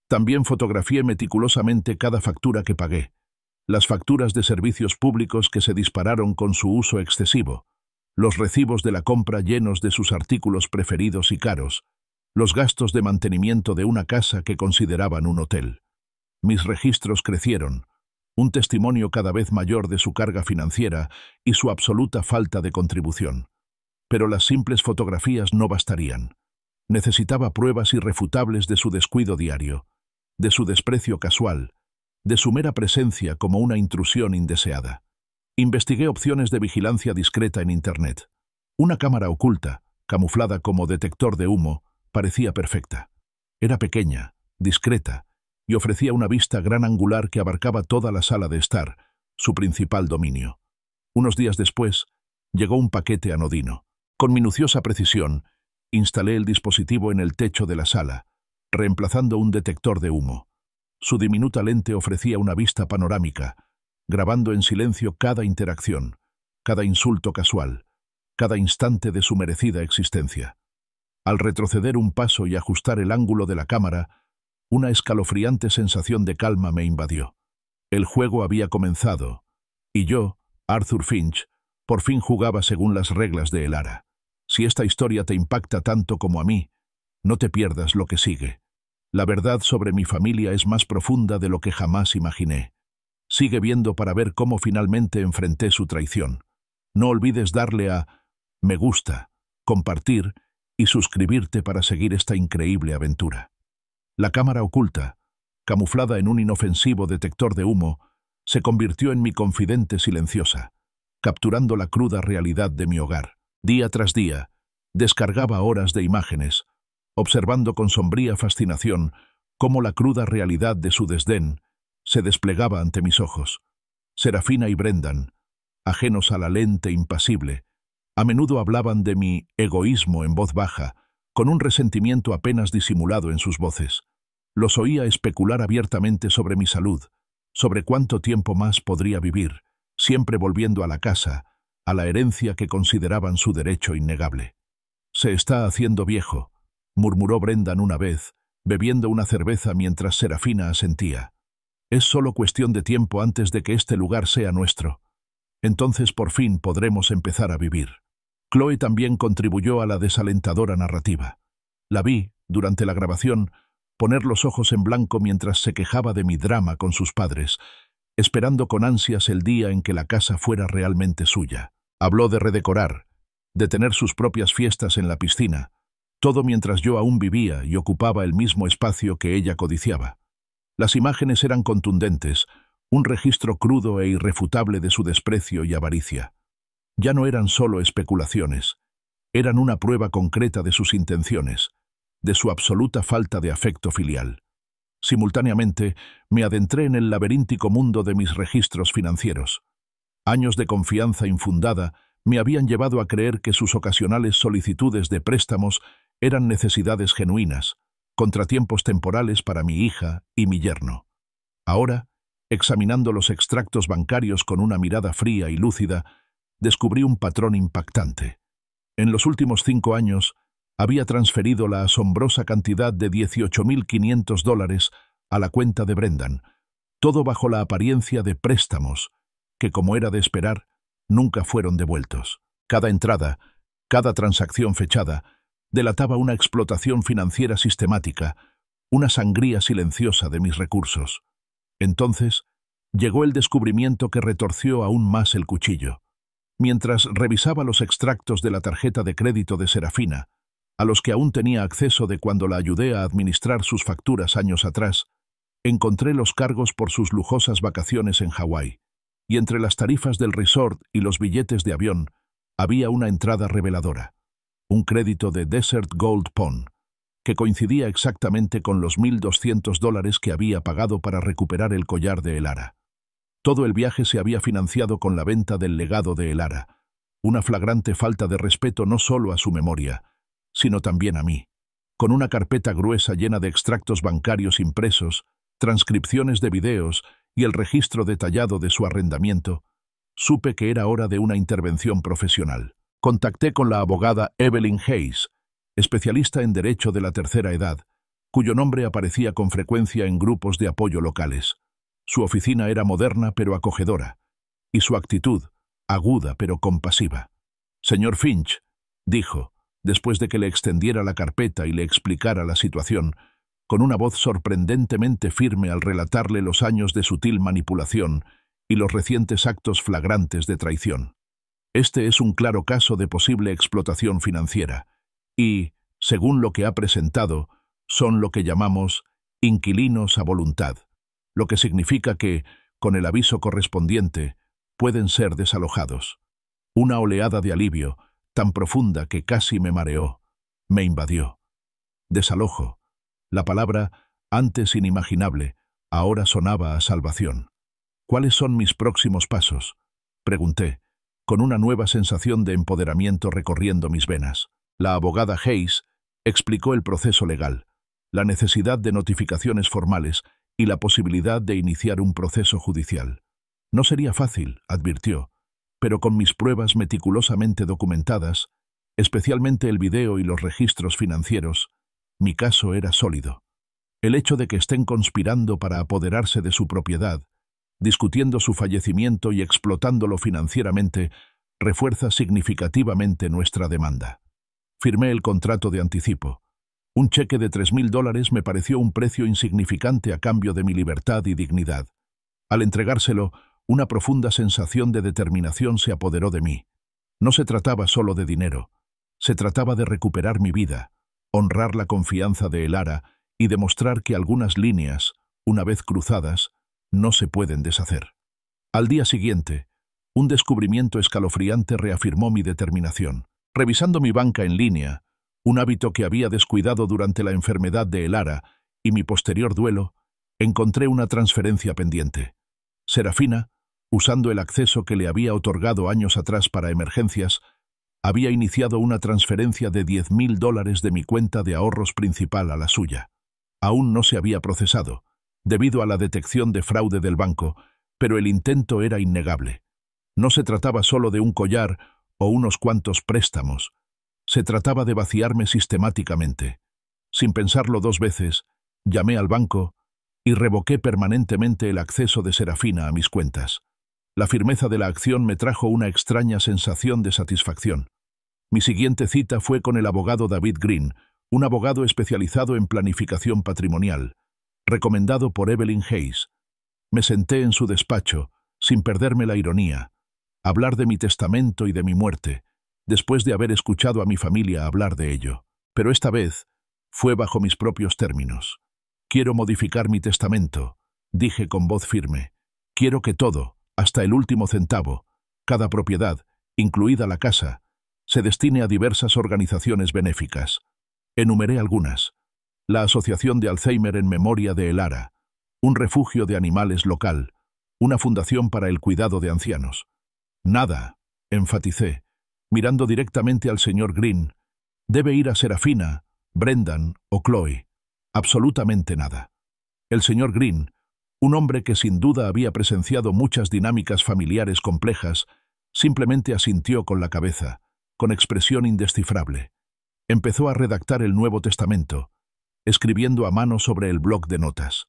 También fotografié meticulosamente cada factura que pagué, las facturas de servicios públicos que se dispararon con su uso excesivo, los recibos de la compra llenos de sus artículos preferidos y caros, los gastos de mantenimiento de una casa que consideraban un hotel. Mis registros crecieron, un testimonio cada vez mayor de su carga financiera y su absoluta falta de contribución. Pero las simples fotografías no bastarían. Necesitaba pruebas irrefutables de su descuido diario, de su desprecio casual, de su mera presencia como una intrusión indeseada. Investigué opciones de vigilancia discreta en Internet. Una cámara oculta, camuflada como detector de humo, parecía perfecta. Era pequeña, discreta, y ofrecía una vista gran angular que abarcaba toda la sala de estar, su principal dominio. Unos días después, llegó un paquete anodino. Con minuciosa precisión, instalé el dispositivo en el techo de la sala, reemplazando un detector de humo. Su diminuta lente ofrecía una vista panorámica, grabando en silencio cada interacción, cada insulto casual, cada instante de su merecida existencia. Al retroceder un paso y ajustar el ángulo de la cámara, una escalofriante sensación de calma me invadió. El juego había comenzado, y yo, Arthur Finch, por fin jugaba según las reglas de Elara. Si esta historia te impacta tanto como a mí, no te pierdas lo que sigue. La verdad sobre mi familia es más profunda de lo que jamás imaginé. Sigue viendo para ver cómo finalmente enfrenté su traición. No olvides darle a me gusta, compartir y suscribirte para seguir esta increíble aventura. La cámara oculta, camuflada en un inofensivo detector de humo, se convirtió en mi confidente silenciosa, capturando la cruda realidad de mi hogar. Día tras día, descargaba horas de imágenes, observando con sombría fascinación cómo la cruda realidad de su desdén se desplegaba ante mis ojos. Serafina y Brendan, ajenos a la lente impasible, a menudo hablaban de mi egoísmo en voz baja, con un resentimiento apenas disimulado en sus voces. Los oía especular abiertamente sobre mi salud, sobre cuánto tiempo más podría vivir, siempre volviendo a la casa, a la herencia que consideraban su derecho innegable. «Se está haciendo viejo», murmuró Brendan una vez, bebiendo una cerveza mientras Serafina asentía. «Es solo cuestión de tiempo antes de que este lugar sea nuestro. Entonces por fin podremos empezar a vivir». Chloe también contribuyó a la desalentadora narrativa. La vi, durante la grabación, poner los ojos en blanco mientras se quejaba de mi drama con sus padres, esperando con ansias el día en que la casa fuera realmente suya. Habló de redecorar, de tener sus propias fiestas en la piscina, todo mientras yo aún vivía y ocupaba el mismo espacio que ella codiciaba. Las imágenes eran contundentes, un registro crudo e irrefutable de su desprecio y avaricia. Ya no eran solo especulaciones, eran una prueba concreta de sus intenciones, de su absoluta falta de afecto filial. Simultáneamente, me adentré en el laberíntico mundo de mis registros financieros. Años de confianza infundada me habían llevado a creer que sus ocasionales solicitudes de préstamos eran necesidades genuinas, contratiempos temporales para mi hija y mi yerno. Ahora, examinando los extractos bancarios con una mirada fría y lúcida, descubrí un patrón impactante. En los últimos 5 años, había transferido la asombrosa cantidad de $18.500 a la cuenta de Brendan, todo bajo la apariencia de préstamos, que, como era de esperar, nunca fueron devueltos. Cada entrada, cada transacción fechada, delataba una explotación financiera sistemática, una sangría silenciosa de mis recursos. Entonces, llegó el descubrimiento que retorció aún más el cuchillo. Mientras revisaba los extractos de la tarjeta de crédito de Serafina, a los que aún tenía acceso de cuando la ayudé a administrar sus facturas años atrás, encontré los cargos por sus lujosas vacaciones en Hawái, y entre las tarifas del resort y los billetes de avión había una entrada reveladora, un crédito de Desert Gold Pawn, que coincidía exactamente con los $1.200 que había pagado para recuperar el collar de Elara. Todo el viaje se había financiado con la venta del legado de Elara, una flagrante falta de respeto no solo a su memoria, sino también a mí. Con una carpeta gruesa llena de extractos bancarios impresos, transcripciones de videos y el registro detallado de su arrendamiento, supe que era hora de una intervención profesional. Contacté con la abogada Evelyn Hayes, especialista en derecho de la tercera edad, cuyo nombre aparecía con frecuencia en grupos de apoyo locales. Su oficina era moderna pero acogedora, y su actitud, aguda pero compasiva. «Señor Finch», dijo, después de que le extendiera la carpeta y le explicara la situación, con una voz sorprendentemente firme al relatarle los años de sutil manipulación y los recientes actos flagrantes de traición. «Este es un claro caso de posible explotación financiera, y, según lo que ha presentado, son lo que llamamos inquilinos a voluntad, lo que significa que, con el aviso correspondiente, pueden ser desalojados». Una oleada de alivio, tan profunda que casi me mareó, me invadió. Desalojo. La palabra, antes inimaginable, ahora sonaba a salvación. «¿Cuáles son mis próximos pasos?», pregunté, con una nueva sensación de empoderamiento recorriendo mis venas. La abogada Hayes explicó el proceso legal, la necesidad de notificaciones formales y la posibilidad de iniciar un proceso judicial. «No sería fácil», advirtió, «pero con mis pruebas meticulosamente documentadas, especialmente el video y los registros financieros, mi caso era sólido. El hecho de que estén conspirando para apoderarse de su propiedad, discutiendo su fallecimiento y explotándolo financieramente, refuerza significativamente nuestra demanda». Firmé el contrato de anticipo. Un cheque de $3.000 me pareció un precio insignificante a cambio de mi libertad y dignidad. Al entregárselo, una profunda sensación de determinación se apoderó de mí. No se trataba solo de dinero. Se trataba de recuperar mi vida, honrar la confianza de Elara y demostrar que algunas líneas, una vez cruzadas, no se pueden deshacer. Al día siguiente, un descubrimiento escalofriante reafirmó mi determinación. Revisando mi banca en línea, un hábito que había descuidado durante la enfermedad de Elara y mi posterior duelo, encontré una transferencia pendiente. Serafina, usando el acceso que le había otorgado años atrás para emergencias, Había iniciado una transferencia de $10.000 de mi cuenta de ahorros principal a la suya. Aún no se había procesado, debido a la detección de fraude del banco, pero el intento era innegable. No se trataba solo de un collar o unos cuantos préstamos. Se trataba de vaciarme sistemáticamente. Sin pensarlo 2 veces, llamé al banco y revoqué permanentemente el acceso de Serafina a mis cuentas. La firmeza de la acción me trajo una extraña sensación de satisfacción. Mi siguiente cita fue con el abogado David Green, un abogado especializado en planificación patrimonial, recomendado por Evelyn Hayes. Me senté en su despacho, sin perderme la ironía, hablar de mi testamento y de mi muerte, después de haber escuchado a mi familia hablar de ello. Pero esta vez fue bajo mis propios términos. Quiero modificar mi testamento, dije con voz firme. Quiero que todo, hasta el último centavo, cada propiedad, incluida la casa, se destine a diversas organizaciones benéficas. Enumeré algunas: la Asociación de Alzheimer en Memoria de Elara, un refugio de animales local, una fundación para el cuidado de ancianos. Nada, enfaticé, mirando directamente al señor Green, debe ir a Serafina, Brendan o Chloe. Absolutamente nada. El señor Green, un hombre que sin duda había presenciado muchas dinámicas familiares complejas, simplemente asintió con la cabeza, con expresión indescifrable. Empezó a redactar el Nuevo Testamento, escribiendo a mano sobre el bloc de notas.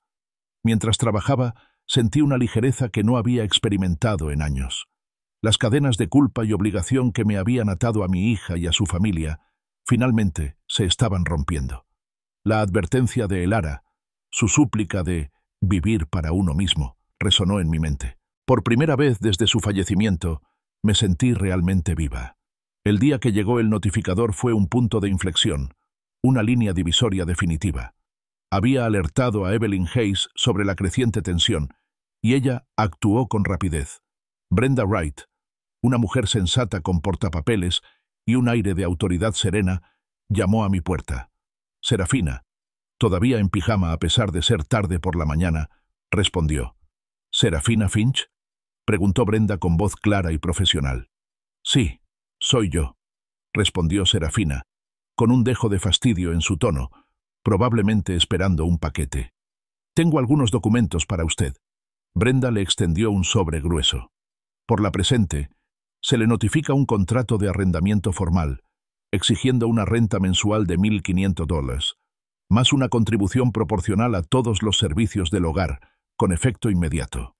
Mientras trabajaba, sentí una ligereza que no había experimentado en años. Las cadenas de culpa y obligación que me habían atado a mi hija y a su familia, finalmente se estaban rompiendo. La advertencia de Elara, su súplica de vivir para uno mismo, resonó en mi mente. Por primera vez desde su fallecimiento, me sentí realmente viva. El día que llegó el notificador fue un punto de inflexión, una línea divisoria definitiva. Había alertado a Evelyn Hayes sobre la creciente tensión, y ella actuó con rapidez. Brenda Wright, una mujer sensata con portapapeles y un aire de autoridad serena, llamó a mi puerta. Serafina, todavía en pijama a pesar de ser tarde por la mañana, respondió. ¿Serafina Finch?, preguntó Brenda con voz clara y profesional. Sí, soy yo, respondió Serafina, con un dejo de fastidio en su tono, probablemente esperando un paquete. Tengo algunos documentos para usted. Brenda le extendió un sobre grueso. Por la presente, se le notifica un contrato de arrendamiento formal, exigiendo una renta mensual de $1.500, más una contribución proporcional a todos los servicios del hogar, con efecto inmediato.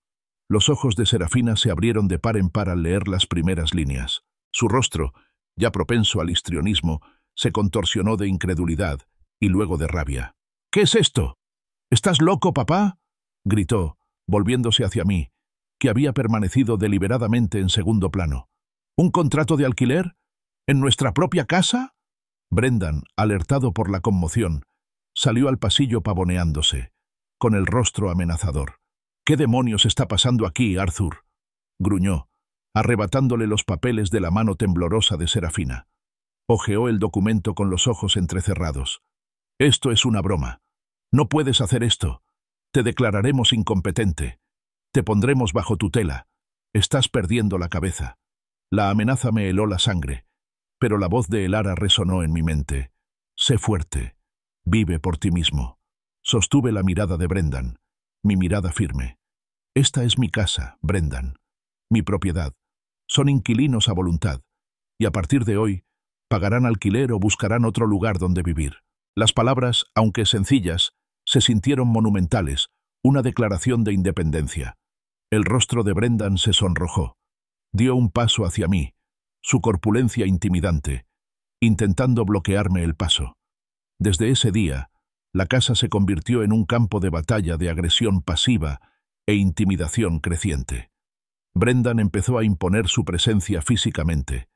Los ojos de Serafina se abrieron de par en par al leer las primeras líneas. Su rostro, ya propenso al histrionismo, se contorsionó de incredulidad y luego de rabia. ¿Qué es esto? ¿Estás loco, papá?, gritó, volviéndose hacia mí, que había permanecido deliberadamente en segundo plano. ¿Un contrato de alquiler? ¿En nuestra propia casa? Brendan, alertado por la conmoción, salió al pasillo pavoneándose, con el rostro amenazador. ¿Qué demonios está pasando aquí, Arthur?, gruñó, arrebatándole los papeles de la mano temblorosa de Serafina. Hojeó el documento con los ojos entrecerrados. Esto es una broma. No puedes hacer esto. Te declararemos incompetente. Te pondremos bajo tutela. Estás perdiendo la cabeza. La amenaza me heló la sangre, pero la voz de Elara resonó en mi mente. Sé fuerte. Vive por ti mismo. Sostuve la mirada de Brendan, mi mirada firme. Esta es mi casa, Brendan. Mi propiedad. Son inquilinos a voluntad, y a partir de hoy, pagarán alquiler o buscarán otro lugar donde vivir. Las palabras, aunque sencillas, se sintieron monumentales, una declaración de independencia. El rostro de Brendan se sonrojó. Dio un paso hacia mí, su corpulencia intimidante, intentando bloquearme el paso. Desde ese día, la casa se convirtió en un campo de batalla de agresión pasiva e intimidación creciente. Brendan empezó a imponer su presencia físicamente,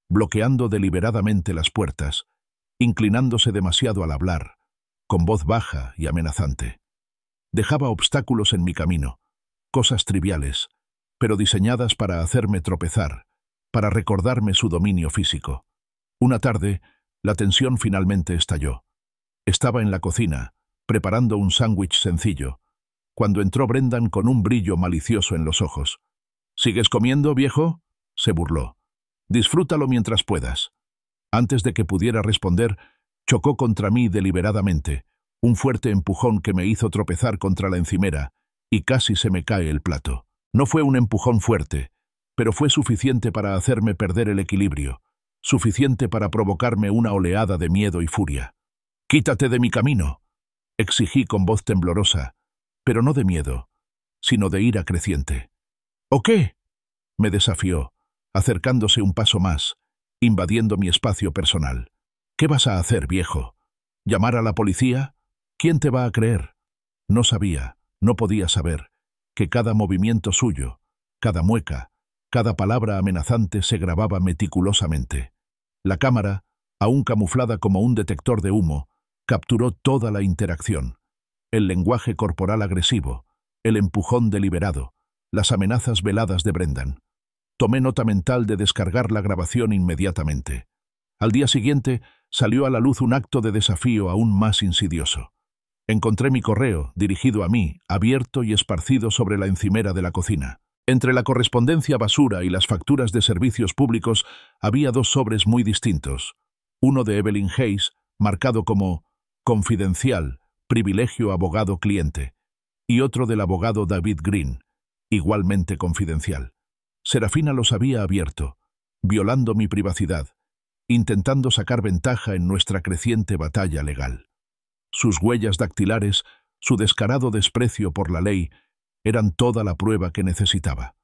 bloqueando deliberadamente las puertas, inclinándose demasiado al hablar, con voz baja y amenazante. Dejaba obstáculos en mi camino, cosas triviales, pero diseñadas para hacerme tropezar, para recordarme su dominio físico. Una tarde, la tensión finalmente estalló. Estaba en la cocina, preparando un sándwich sencillo, cuando entró Brendan con un brillo malicioso en los ojos. —¿Sigues comiendo, viejo? —se burló. Disfrútalo mientras puedas. Antes de que pudiera responder, chocó contra mí deliberadamente, un fuerte empujón que me hizo tropezar contra la encimera, y casi se me cae el plato. No fue un empujón fuerte, pero fue suficiente para hacerme perder el equilibrio, suficiente para provocarme una oleada de miedo y furia. «¡Quítate de mi camino!», exigí con voz temblorosa, pero no de miedo, sino de ira creciente. «¿O qué?», me desafió, acercándose un paso más, invadiendo mi espacio personal. «¿Qué vas a hacer, viejo? ¿Llamar a la policía? ¿Quién te va a creer?». No sabía, no podía saber, que cada movimiento suyo, cada mueca, cada palabra amenazante se grababa meticulosamente. La cámara, aún camuflada como un detector de humo, capturó toda la interacción. El lenguaje corporal agresivo, el empujón deliberado, las amenazas veladas de Brendan. Tomé nota mental de descargar la grabación inmediatamente. Al día siguiente salió a la luz un acto de desafío aún más insidioso. Encontré mi correo, dirigido a mí, abierto y esparcido sobre la encimera de la cocina. Entre la correspondencia basura y las facturas de servicios públicos había dos sobres muy distintos. Uno de Evelyn Hayes, marcado como «Confidencial, privilegio abogado-cliente», y otro del abogado David Green, igualmente confidencial. Serafina los había abierto, violando mi privacidad, intentando sacar ventaja en nuestra creciente batalla legal. Sus huellas dactilares, su descarado desprecio por la ley, eran toda la prueba que necesitaba.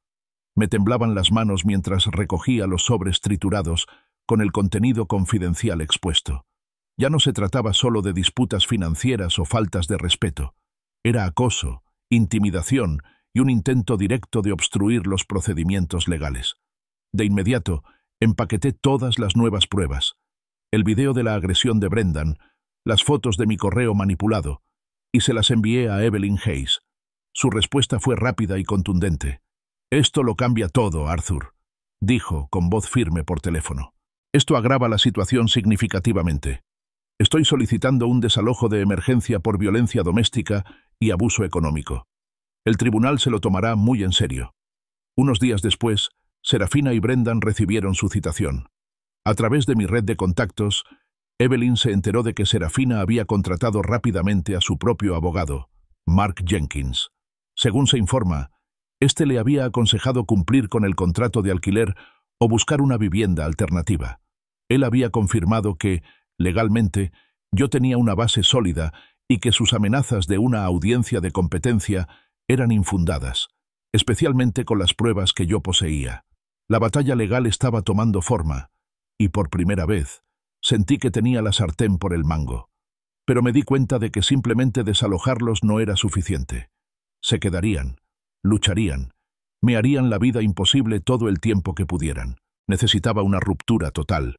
Me temblaban las manos mientras recogía los sobres triturados con el contenido confidencial expuesto. Ya no se trataba solo de disputas financieras o faltas de respeto. Era acoso, intimidación y un intento directo de obstruir los procedimientos legales. De inmediato, empaqueté todas las nuevas pruebas: el video de la agresión de Brendan, las fotos de mi correo manipulado, y se las envié a Evelyn Hayes. Su respuesta fue rápida y contundente. «Esto lo cambia todo, Arthur», dijo con voz firme por teléfono. «Esto agrava la situación significativamente. Estoy solicitando un desalojo de emergencia por violencia doméstica y abuso económico. El tribunal se lo tomará muy en serio». Unos días después, Serafina y Brendan recibieron su citación. A través de mi red de contactos, Evelyn se enteró de que Serafina había contratado rápidamente a su propio abogado, Mark Jenkins. Según se informa, este le había aconsejado cumplir con el contrato de alquiler o buscar una vivienda alternativa. Él había confirmado que, legalmente, yo tenía una base sólida y que sus amenazas de una audiencia de competencia eran infundadas, especialmente con las pruebas que yo poseía. La batalla legal estaba tomando forma, y por primera vez sentí que tenía la sartén por el mango. Pero me di cuenta de que simplemente desalojarlos no era suficiente. Se quedarían, lucharían, me harían la vida imposible todo el tiempo que pudieran. Necesitaba una ruptura total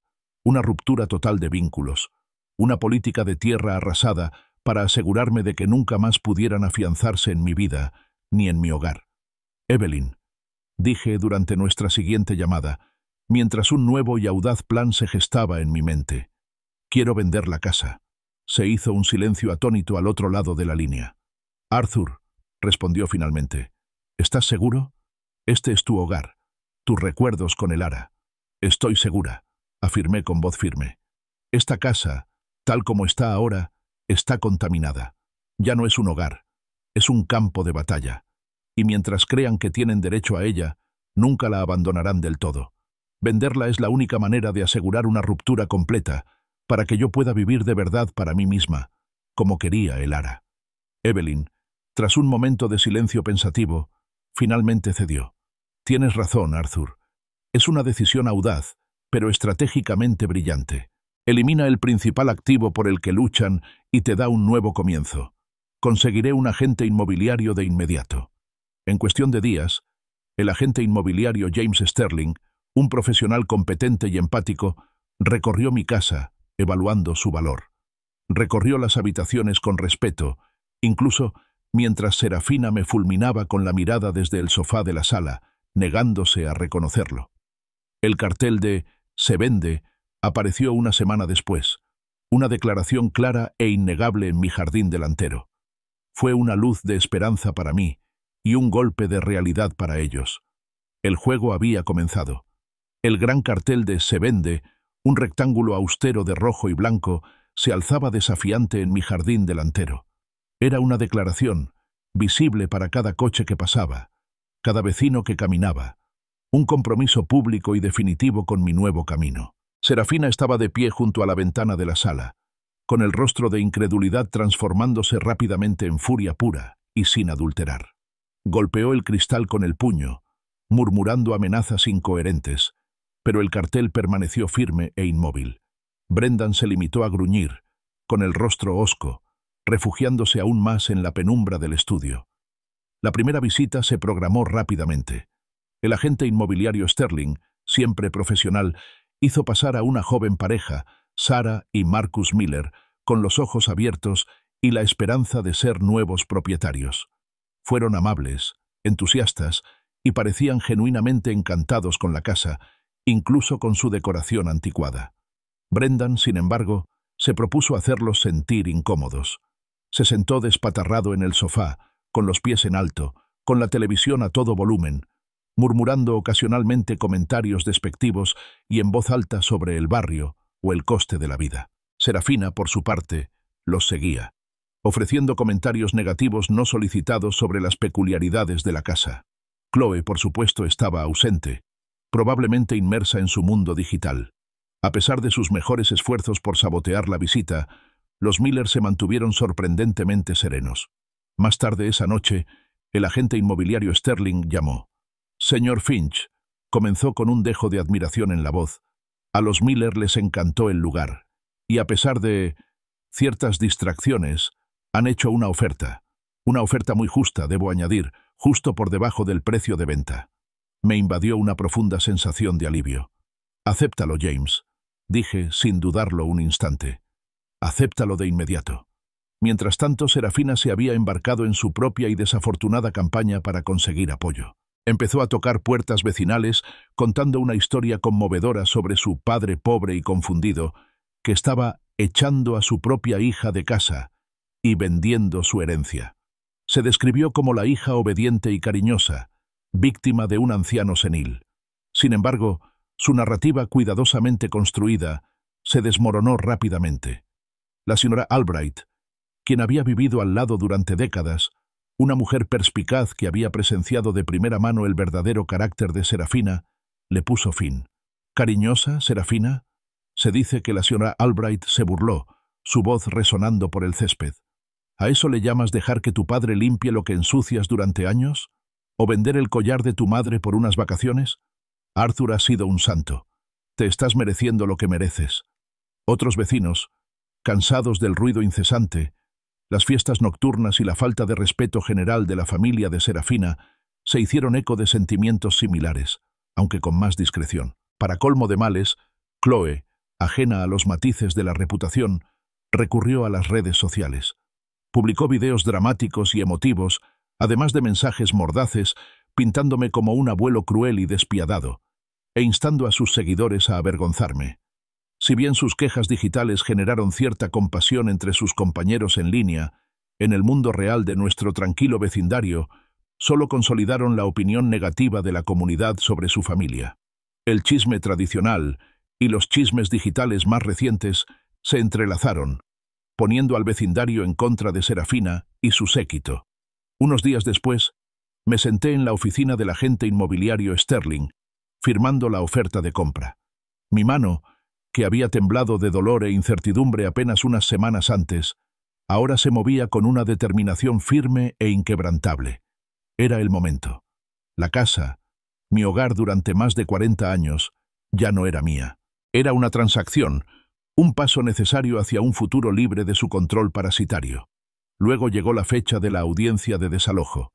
de vínculos, una política de tierra arrasada para asegurarme de que nunca más pudieran afianzarse en mi vida ni en mi hogar. «Evelyn», dije durante nuestra siguiente llamada, mientras un nuevo y audaz plan se gestaba en mi mente. «Quiero vender la casa». Se hizo un silencio atónito al otro lado de la línea. «Arthur», respondió finalmente, «¿estás seguro? Este es tu hogar, tus recuerdos con el Ara». «Estoy segura», afirmé con voz firme. «Esta casa, tal como está ahora, está contaminada. Ya no es un hogar, es un campo de batalla. Y mientras crean que tienen derecho a ella, nunca la abandonarán del todo. Venderla es la única manera de asegurar una ruptura completa, para que yo pueda vivir de verdad para mí misma, como quería el Ara». Evelyn, tras un momento de silencio pensativo, finalmente cedió. «Tienes razón, Arthur. Es una decisión audaz, pero estratégicamente brillante. Elimina el principal activo por el que luchan y te da un nuevo comienzo. Conseguiré un agente inmobiliario de inmediato». En cuestión de días, el agente inmobiliario James Sterling, un profesional competente y empático, recorrió mi casa, evaluando su valor. Recorrió las habitaciones con respeto, incluso mientras Serafina me fulminaba con la mirada desde el sofá de la sala, negándose a reconocerlo. El cartel de «Se vende» apareció una semana después, una declaración clara e innegable en mi jardín delantero. Fue una luz de esperanza para mí y un golpe de realidad para ellos. El juego había comenzado. El gran cartel de «Se vende», un rectángulo austero de rojo y blanco, se alzaba desafiante en mi jardín delantero. Era una declaración, visible para cada coche que pasaba, cada vecino que caminaba, un compromiso público y definitivo con mi nuevo camino. Serafina estaba de pie junto a la ventana de la sala, con el rostro de incredulidad transformándose rápidamente en furia pura y sin adulterar. Golpeó el cristal con el puño, murmurando amenazas incoherentes, pero el cartel permaneció firme e inmóvil. Brendan se limitó a gruñir, con el rostro hosco, refugiándose aún más en la penumbra del estudio. La primera visita se programó rápidamente. El agente inmobiliario Sterling, siempre profesional, hizo pasar a una joven pareja, Sarah y Marcus Miller, con los ojos abiertos y la esperanza de ser nuevos propietarios. Fueron amables, entusiastas y parecían genuinamente encantados con la casa, incluso con su decoración anticuada. Brendan, sin embargo, se propuso hacerlos sentir incómodos. Se sentó despatarrado en el sofá, con los pies en alto, con la televisión a todo volumen, murmurando ocasionalmente comentarios despectivos y en voz alta sobre el barrio o el coste de la vida. Serafina, por su parte, los seguía, ofreciendo comentarios negativos no solicitados sobre las peculiaridades de la casa. Chloe, por supuesto, estaba ausente, probablemente inmersa en su mundo digital. A pesar de sus mejores esfuerzos por sabotear la visita, los Miller se mantuvieron sorprendentemente serenos. Más tarde esa noche, el agente inmobiliario Sterling llamó. «Señor Finch», comenzó con un dejo de admiración en la voz. A los Miller les encantó el lugar, y a pesar de ciertas distracciones, han hecho una oferta muy justa, debo añadir, justo por debajo del precio de venta. Me invadió una profunda sensación de alivio. «Acéptalo, James», dije sin dudarlo un instante. «Acéptalo de inmediato». Mientras tanto, Serafina se había embarcado en su propia y desafortunada campaña para conseguir apoyo. Empezó a tocar puertas vecinales, contando una historia conmovedora sobre su padre pobre y confundido, que estaba echando a su propia hija de casa y vendiendo su herencia. Se describió como la hija obediente y cariñosa, víctima de un anciano senil. Sin embargo, su narrativa cuidadosamente construida se desmoronó rápidamente. La señora Albright, quien había vivido al lado durante décadas, una mujer perspicaz que había presenciado de primera mano el verdadero carácter de Serafina, le puso fin. «¿Cariñosa, Serafina?» Se dice que la señora Albright se burló, su voz resonando por el césped. ¿A eso le llamas dejar que tu padre limpie lo que ensucias durante años? ¿O vender el collar de tu madre por unas vacaciones? Arthur ha sido un santo. Te estás mereciendo lo que mereces. Otros vecinos, cansados del ruido incesante, las fiestas nocturnas y la falta de respeto general de la familia de Serafina, se hicieron eco de sentimientos similares, aunque con más discreción. Para colmo de males, Chloe, ajena a los matices de la reputación, recurrió a las redes sociales. Publicó videos dramáticos y emotivos, además de mensajes mordaces, pintándome como un abuelo cruel y despiadado, e instando a sus seguidores a avergonzarme. Si bien sus quejas digitales generaron cierta compasión entre sus compañeros en línea, en el mundo real de nuestro tranquilo vecindario, solo consolidaron la opinión negativa de la comunidad sobre su familia. El chisme tradicional y los chismes digitales más recientes se entrelazaron, poniendo al vecindario en contra de Serafina y su séquito. Unos días después, me senté en la oficina del agente inmobiliario Sterling, firmando la oferta de compra. Mi mano, que había temblado de dolor e incertidumbre apenas unas semanas antes, ahora se movía con una determinación firme e inquebrantable. Era el momento. La casa, mi hogar durante más de 40 años, ya no era mía. Era una transacción, un paso necesario hacia un futuro libre de su control parasitario. Luego llegó la fecha de la audiencia de desalojo.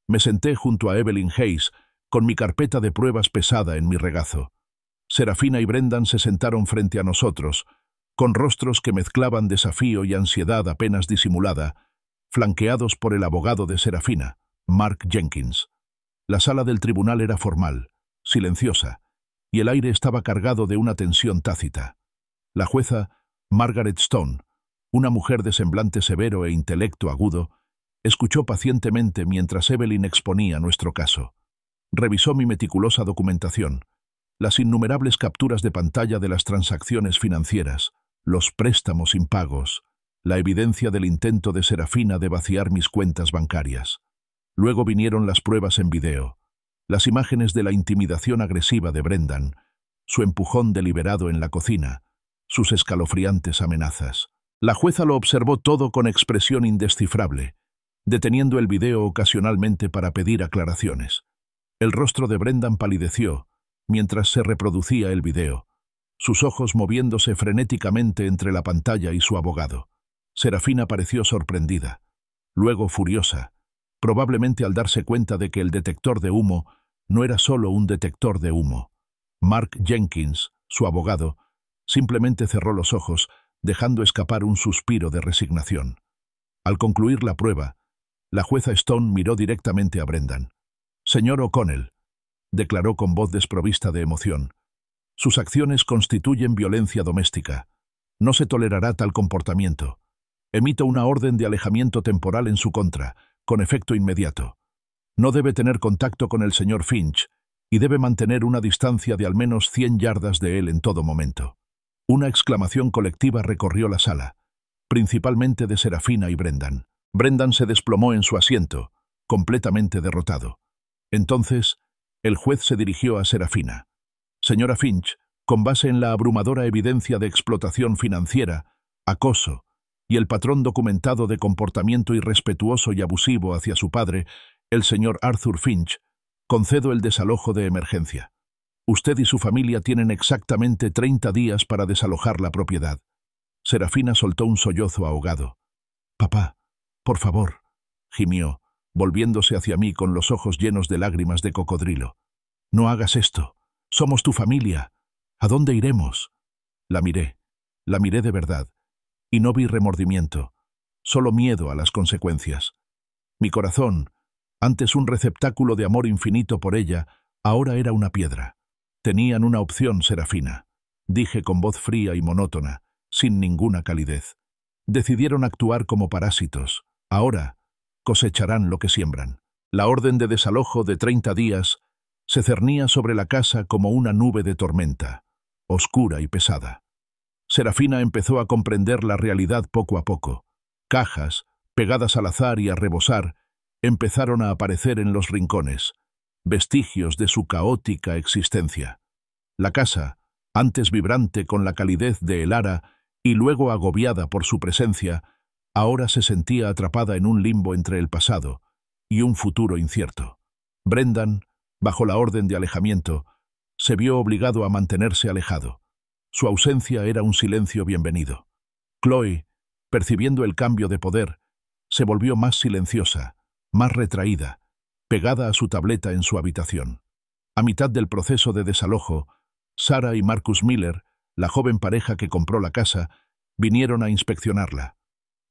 Me senté junto a Evelyn Hayes, con mi carpeta de pruebas pesada en mi regazo. Serafina y Brendan se sentaron frente a nosotros, con rostros que mezclaban desafío y ansiedad apenas disimulada, flanqueados por el abogado de Serafina, Mark Jenkins. La sala del tribunal era formal, silenciosa, y el aire estaba cargado de una tensión tácita. La jueza, Margaret Stone, una mujer de semblante severo e intelecto agudo, escuchó pacientemente mientras Evelyn exponía nuestro caso. Revisó mi meticulosa documentación, Las innumerables capturas de pantalla de las transacciones financieras, los préstamos impagos, la evidencia del intento de Serafina de vaciar mis cuentas bancarias. Luego vinieron las pruebas en video, las imágenes de la intimidación agresiva de Brendan, su empujón deliberado en la cocina, sus escalofriantes amenazas. La jueza lo observó todo con expresión indescifrable, deteniendo el video ocasionalmente para pedir aclaraciones. El rostro de Brendan palideció mientras se reproducía el video, sus ojos moviéndose frenéticamente entre la pantalla y su abogado. Serafina pareció sorprendida, luego furiosa, probablemente al darse cuenta de que el detector de humo no era solo un detector de humo. Mark Jenkins, su abogado, simplemente cerró los ojos, dejando escapar un suspiro de resignación. Al concluir la prueba, la jueza Stone miró directamente a Brendan. «Señor O'Connell», declaró con voz desprovista de emoción, «sus acciones constituyen violencia doméstica. No se tolerará tal comportamiento. Emito una orden de alejamiento temporal en su contra, con efecto inmediato. No debe tener contacto con el señor Finch y debe mantener una distancia de al menos 100 yardas de él en todo momento». Una exclamación colectiva recorrió la sala, principalmente de Serafina y Brendan. Brendan se desplomó en su asiento, completamente derrotado. Entonces, el juez se dirigió a Serafina. «Señora Finch, con base en la abrumadora evidencia de explotación financiera, acoso y el patrón documentado de comportamiento irrespetuoso y abusivo hacia su padre, el señor Arthur Finch, concedo el desalojo de emergencia. Usted y su familia tienen exactamente 30 días para desalojar la propiedad». Serafina soltó un sollozo ahogado. «Papá, por favor», gimió, volviéndose hacia mí con los ojos llenos de lágrimas de cocodrilo. «No hagas esto. Somos tu familia. ¿A dónde iremos?» La miré de verdad, y no vi remordimiento, solo miedo a las consecuencias. Mi corazón, antes un receptáculo de amor infinito por ella, ahora era una piedra. «Tenían una opción, Serafina», dije con voz fría y monótona, sin ninguna calidez. «Decidieron actuar como parásitos. Ahora cosecharán lo que siembran». La orden de desalojo de 30 días se cernía sobre la casa como una nube de tormenta, oscura y pesada. Serafina empezó a comprender la realidad poco a poco. Cajas, pegadas al azar y a rebosar, empezaron a aparecer en los rincones, vestigios de su caótica existencia. La casa, antes vibrante con la calidez de Elara y luego agobiada por su presencia, ahora se sentía atrapada en un limbo entre el pasado y un futuro incierto. Brendan, bajo la orden de alejamiento, se vio obligado a mantenerse alejado. Su ausencia era un silencio bienvenido. Chloe, percibiendo el cambio de poder, se volvió más silenciosa, más retraída, pegada a su tableta en su habitación. A mitad del proceso de desalojo, Sarah y Marcus Miller, la joven pareja que compró la casa, vinieron a inspeccionarla.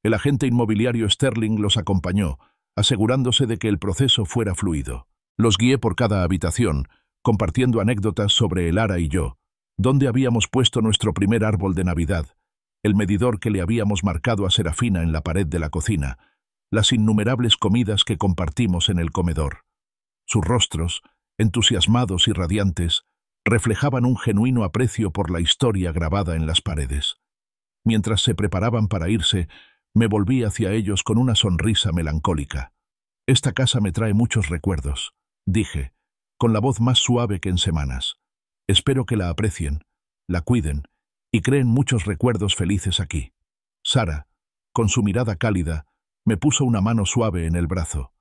El agente inmobiliario Sterling los acompañó, asegurándose de que el proceso fuera fluido. Los guié por cada habitación, compartiendo anécdotas sobre Elara y yo, dónde habíamos puesto nuestro primer árbol de Navidad, el medidor que le habíamos marcado a Serafina en la pared de la cocina, las innumerables comidas que compartimos en el comedor. Sus rostros, entusiasmados y radiantes, reflejaban un genuino aprecio por la historia grabada en las paredes. Mientras se preparaban para irse, me volví hacia ellos con una sonrisa melancólica. «Esta casa me trae muchos recuerdos», dije, con la voz más suave que en semanas. «Espero que la aprecien, la cuiden y creen muchos recuerdos felices aquí». Sarah, con su mirada cálida, me puso una mano suave en el brazo.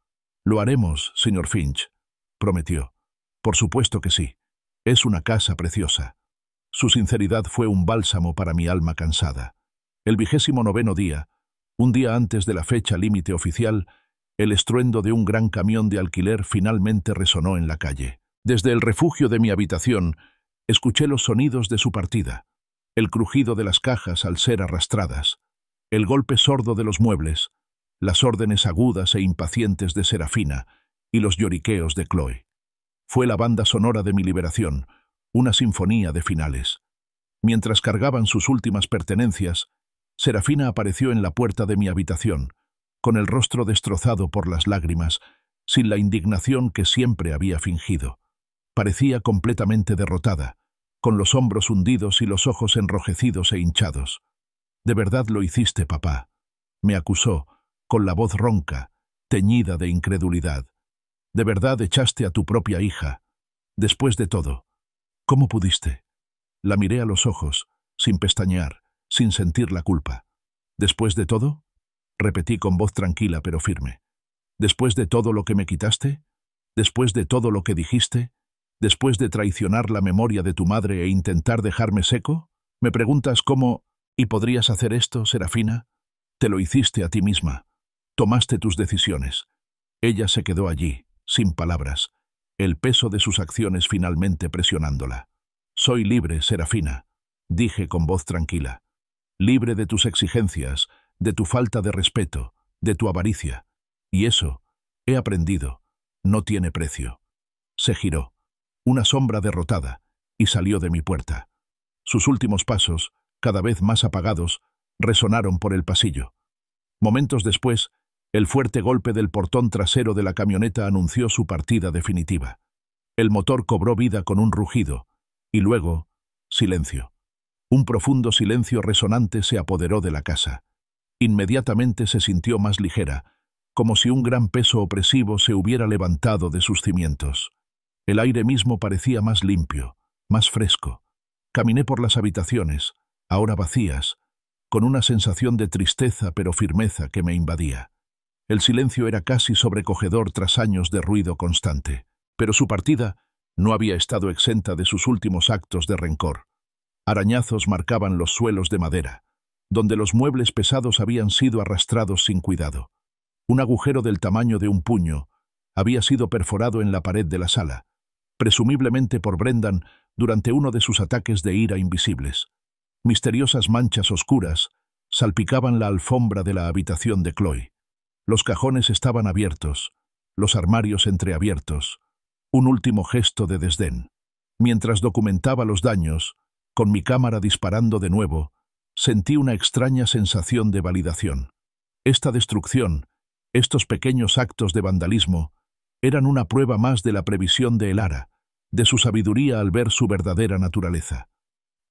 «Lo haremos, señor Finch», prometió. «Por supuesto que sí. Es una casa preciosa». Su sinceridad fue un bálsamo para mi alma cansada. El 29º día, un día antes de la fecha límite oficial, el estruendo de un gran camión de alquiler finalmente resonó en la calle. Desde el refugio de mi habitación, escuché los sonidos de su partida, el crujido de las cajas al ser arrastradas, el golpe sordo de los muebles, las órdenes agudas e impacientes de Serafina y los lloriqueos de Chloe. Fue la banda sonora de mi liberación, una sinfonía de finales. Mientras cargaban sus últimas pertenencias, Serafina apareció en la puerta de mi habitación, con el rostro destrozado por las lágrimas, sin la indignación que siempre había fingido. Parecía completamente derrotada, con los hombros hundidos y los ojos enrojecidos e hinchados. «¿De verdad lo hiciste, papá?», me acusó, con la voz ronca, teñida de incredulidad. «¿De verdad echaste a tu propia hija? Después de todo, ¿cómo pudiste?». La miré a los ojos, sin pestañear, sin sentir la culpa. «¿Después de todo?», repetí con voz tranquila pero firme. «¿Después de todo lo que me quitaste? ¿Después de todo lo que dijiste? ¿Después de traicionar la memoria de tu madre e intentar dejarme seco? ¿Me preguntas cómo? ¿Y podrías hacer esto, Serafina? Te lo hiciste a ti misma. Tomaste tus decisiones». Ella se quedó allí, sin palabras, el peso de sus acciones finalmente presionándola. «Soy libre, Serafina», dije con voz tranquila. «Libre de tus exigencias, de tu falta de respeto, de tu avaricia. Y eso, he aprendido, no tiene precio». Se giró, una sombra derrotada, y salió de mi puerta. Sus últimos pasos, cada vez más apagados, resonaron por el pasillo. Momentos después, el fuerte golpe del portón trasero de la camioneta anunció su partida definitiva. El motor cobró vida con un rugido, y luego, silencio. Un profundo silencio resonante se apoderó de la casa. Inmediatamente se sintió más ligera, como si un gran peso opresivo se hubiera levantado de sus cimientos. El aire mismo parecía más limpio, más fresco. Caminé por las habitaciones, ahora vacías, con una sensación de tristeza pero firmeza que me invadía. El silencio era casi sobrecogedor tras años de ruido constante, pero su partida no había estado exenta de sus últimos actos de rencor. Arañazos marcaban los suelos de madera, donde los muebles pesados habían sido arrastrados sin cuidado. Un agujero del tamaño de un puño había sido perforado en la pared de la sala, presumiblemente por Brendan durante uno de sus ataques de ira invisibles. Misteriosas manchas oscuras salpicaban la alfombra de la habitación de Chloe. Los cajones estaban abiertos, los armarios entreabiertos, un último gesto de desdén. Mientras documentaba los daños, con mi cámara disparando de nuevo, sentí una extraña sensación de validación. Esta destrucción, estos pequeños actos de vandalismo, eran una prueba más de la previsión de Elara, de su sabiduría al ver su verdadera naturaleza.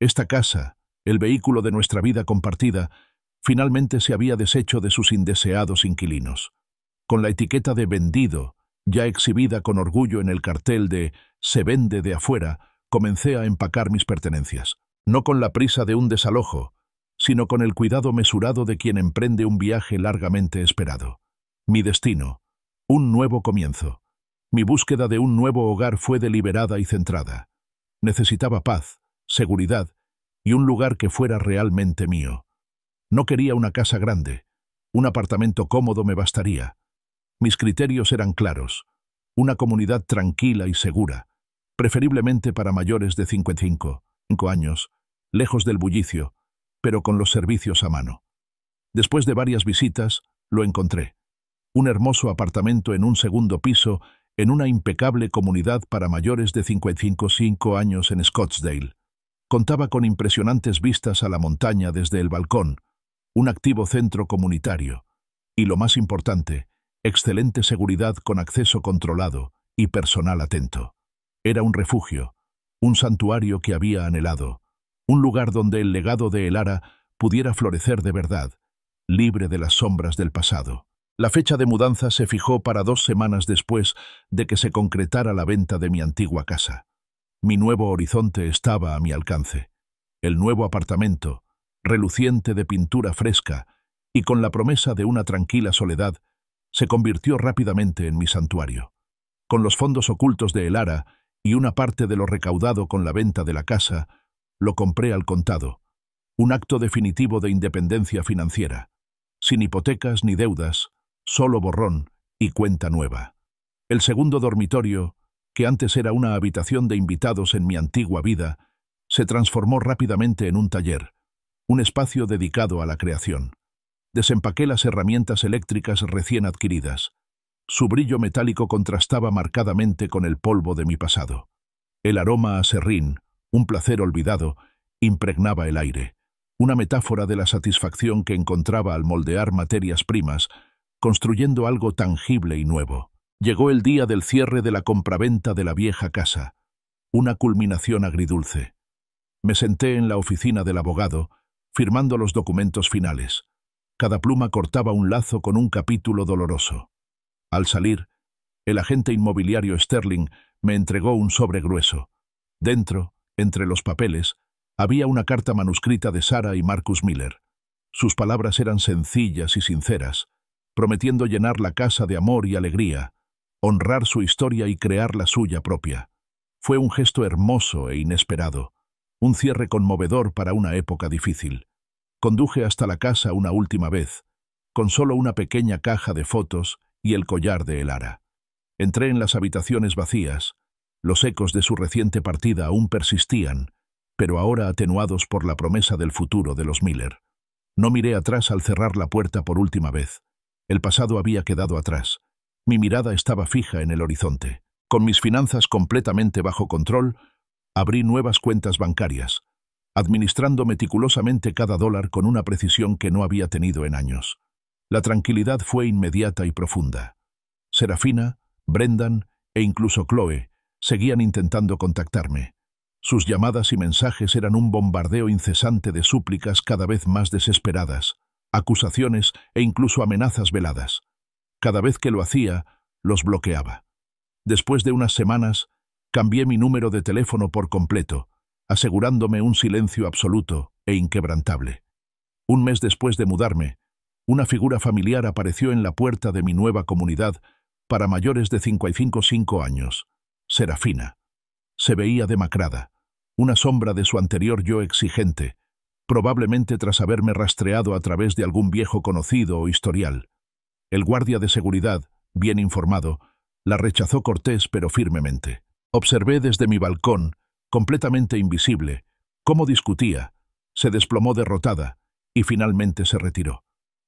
Esta casa, el vehículo de nuestra vida compartida, finalmente se había deshecho de sus indeseados inquilinos. Con la etiqueta de vendido, ya exhibida con orgullo en el cartel de «Se vende de afuera», comencé a empacar mis pertenencias, no con la prisa de un desalojo, sino con el cuidado mesurado de quien emprende un viaje largamente esperado. Mi destino, un nuevo comienzo. Mi búsqueda de un nuevo hogar fue deliberada y centrada. Necesitaba paz, seguridad y un lugar que fuera realmente mío. No quería una casa grande, un apartamento cómodo me bastaría. Mis criterios eran claros, una comunidad tranquila y segura, preferiblemente para mayores de 55 años, lejos del bullicio, pero con los servicios a mano. Después de varias visitas, lo encontré. Un hermoso apartamento en un segundo piso, en una impecable comunidad para mayores de 55 años en Scottsdale. Contaba con impresionantes vistas a la montaña desde el balcón, un activo centro comunitario, y lo más importante, excelente seguridad con acceso controlado y personal atento. Era un refugio, un santuario que había anhelado, un lugar donde el legado de Elara pudiera florecer de verdad, libre de las sombras del pasado. La fecha de mudanza se fijó para 2 semanas después de que se concretara la venta de mi antigua casa. Mi nuevo horizonte estaba a mi alcance. El nuevo apartamento, reluciente de pintura fresca y con la promesa de una tranquila soledad, se convirtió rápidamente en mi santuario. Con los fondos ocultos de Elara y una parte de lo recaudado con la venta de la casa, lo compré al contado, un acto definitivo de independencia financiera, sin hipotecas ni deudas, solo borrón y cuenta nueva. El segundo dormitorio, que antes era una habitación de invitados en mi antigua vida, se transformó rápidamente en un taller, un espacio dedicado a la creación. Desempaqué las herramientas eléctricas recién adquiridas. Su brillo metálico contrastaba marcadamente con el polvo de mi pasado. El aroma a serrín, un placer olvidado, impregnaba el aire, una metáfora de la satisfacción que encontraba al moldear materias primas, construyendo algo tangible y nuevo. Llegó el día del cierre de la compraventa de la vieja casa. una culminación agridulce. Me senté en la oficina del abogado, firmando los documentos finales. Cada pluma cortaba un lazo con un capítulo doloroso. Al salir, el agente inmobiliario Sterling me entregó un sobre grueso. Dentro, entre los papeles, había una carta manuscrita de Sarah y Marcus Miller. Sus palabras eran sencillas y sinceras, prometiendo llenar la casa de amor y alegría, honrar su historia y crear la suya propia. Fue un gesto hermoso e inesperado, un cierre conmovedor para una época difícil. Conduje hasta la casa una última vez, con solo una pequeña caja de fotos y el collar de Elara. Entré en las habitaciones vacías. Los ecos de su reciente partida aún persistían, pero ahora atenuados por la promesa del futuro de los Miller. No miré atrás al cerrar la puerta por última vez. El pasado había quedado atrás. Mi mirada estaba fija en el horizonte. Con mis finanzas completamente bajo control, abrí nuevas cuentas bancarias, administrando meticulosamente cada dólar con una precisión que no había tenido en años. La tranquilidad fue inmediata y profunda. Serafina, Brendan e incluso Chloe seguían intentando contactarme. Sus llamadas y mensajes eran un bombardeo incesante de súplicas cada vez más desesperadas, acusaciones e incluso amenazas veladas. Cada vez que lo hacía, los bloqueaba. Después de unas semanas, cambié mi número de teléfono por completo, asegurándome un silencio absoluto e inquebrantable. Un mes después de mudarme, una figura familiar apareció en la puerta de mi nueva comunidad para mayores de 55 años, Serafina. Se veía demacrada, una sombra de su anterior yo exigente, probablemente tras haberme rastreado a través de algún viejo conocido o historial. El guardia de seguridad, bien informado, la rechazó cortés pero firmemente. Observé desde mi balcón, completamente invisible, cómo discutía, se desplomó derrotada y finalmente se retiró.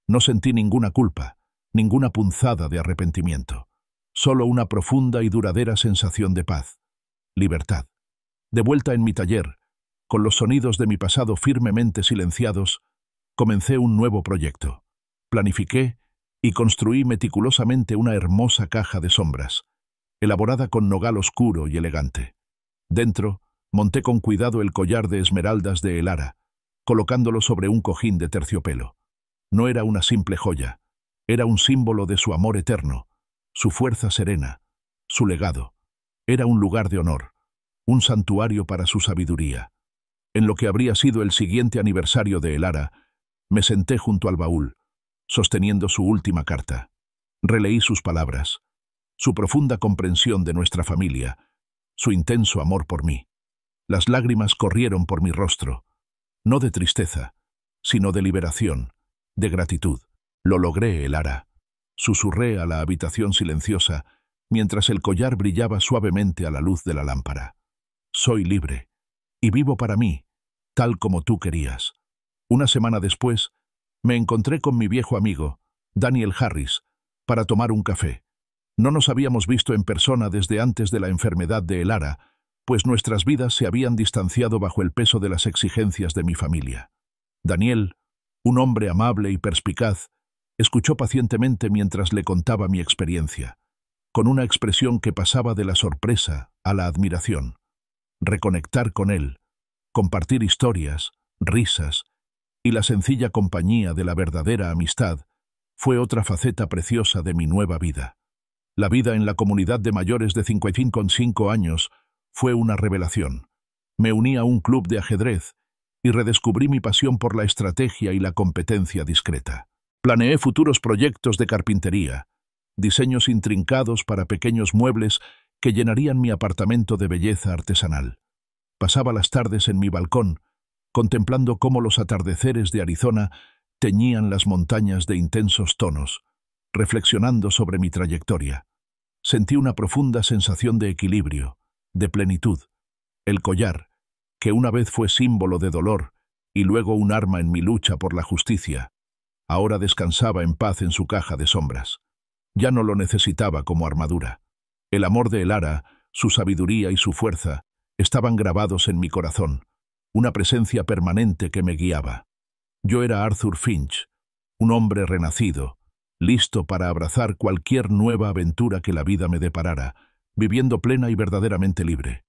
No sentí ninguna culpa, ninguna punzada de arrepentimiento, solo una profunda y duradera sensación de paz, libertad. De vuelta en mi taller, con los sonidos de mi pasado firmemente silenciados, comencé un nuevo proyecto. Planifiqué y construí meticulosamente una hermosa caja de sombras, elaborada con nogal oscuro y elegante. Dentro, monté con cuidado el collar de esmeraldas de Elara, colocándolo sobre un cojín de terciopelo. No era una simple joya, era un símbolo de su amor eterno, su fuerza serena, su legado. Era un lugar de honor, un santuario para su sabiduría. En lo que habría sido el siguiente aniversario de Elara, me senté junto al baúl, sosteniendo su última carta. Releí sus palabras, su profunda comprensión de nuestra familia, su intenso amor por mí. Las lágrimas corrieron por mi rostro, no de tristeza, sino de liberación, de gratitud. Lo logré, Elara. Susurré a la habitación silenciosa, mientras el collar brillaba suavemente a la luz de la lámpara. Soy libre, y vivo para mí, tal como tú querías. Una semana después, me encontré con mi viejo amigo, Daniel Harris, para tomar un café. No nos habíamos visto en persona desde antes de la enfermedad de Elara, pues nuestras vidas se habían distanciado bajo el peso de las exigencias de mi familia. Daniel, un hombre amable y perspicaz, escuchó pacientemente mientras le contaba mi experiencia, con una expresión que pasaba de la sorpresa a la admiración. Reconectar con él, compartir historias, risas y la sencilla compañía de la verdadera amistad fue otra faceta preciosa de mi nueva vida. La vida en la comunidad de mayores de 55 años fue una revelación. Me uní a un club de ajedrez y redescubrí mi pasión por la estrategia y la competencia discreta. Planeé futuros proyectos de carpintería, diseños intrincados para pequeños muebles que llenarían mi apartamento de belleza artesanal. Pasaba las tardes en mi balcón, contemplando cómo los atardeceres de Arizona teñían las montañas de intensos tonos, reflexionando sobre mi trayectoria. Sentí una profunda sensación de equilibrio, de plenitud. El collar, que una vez fue símbolo de dolor y luego un arma en mi lucha por la justicia, ahora descansaba en paz en su caja de sombras. Ya no lo necesitaba como armadura. El amor de Elara, su sabiduría y su fuerza estaban grabados en mi corazón, una presencia permanente que me guiaba. Yo era Arthur Finch, un hombre renacido, listo para abrazar cualquier nueva aventura que la vida me deparara, viviendo plena y verdaderamente libre.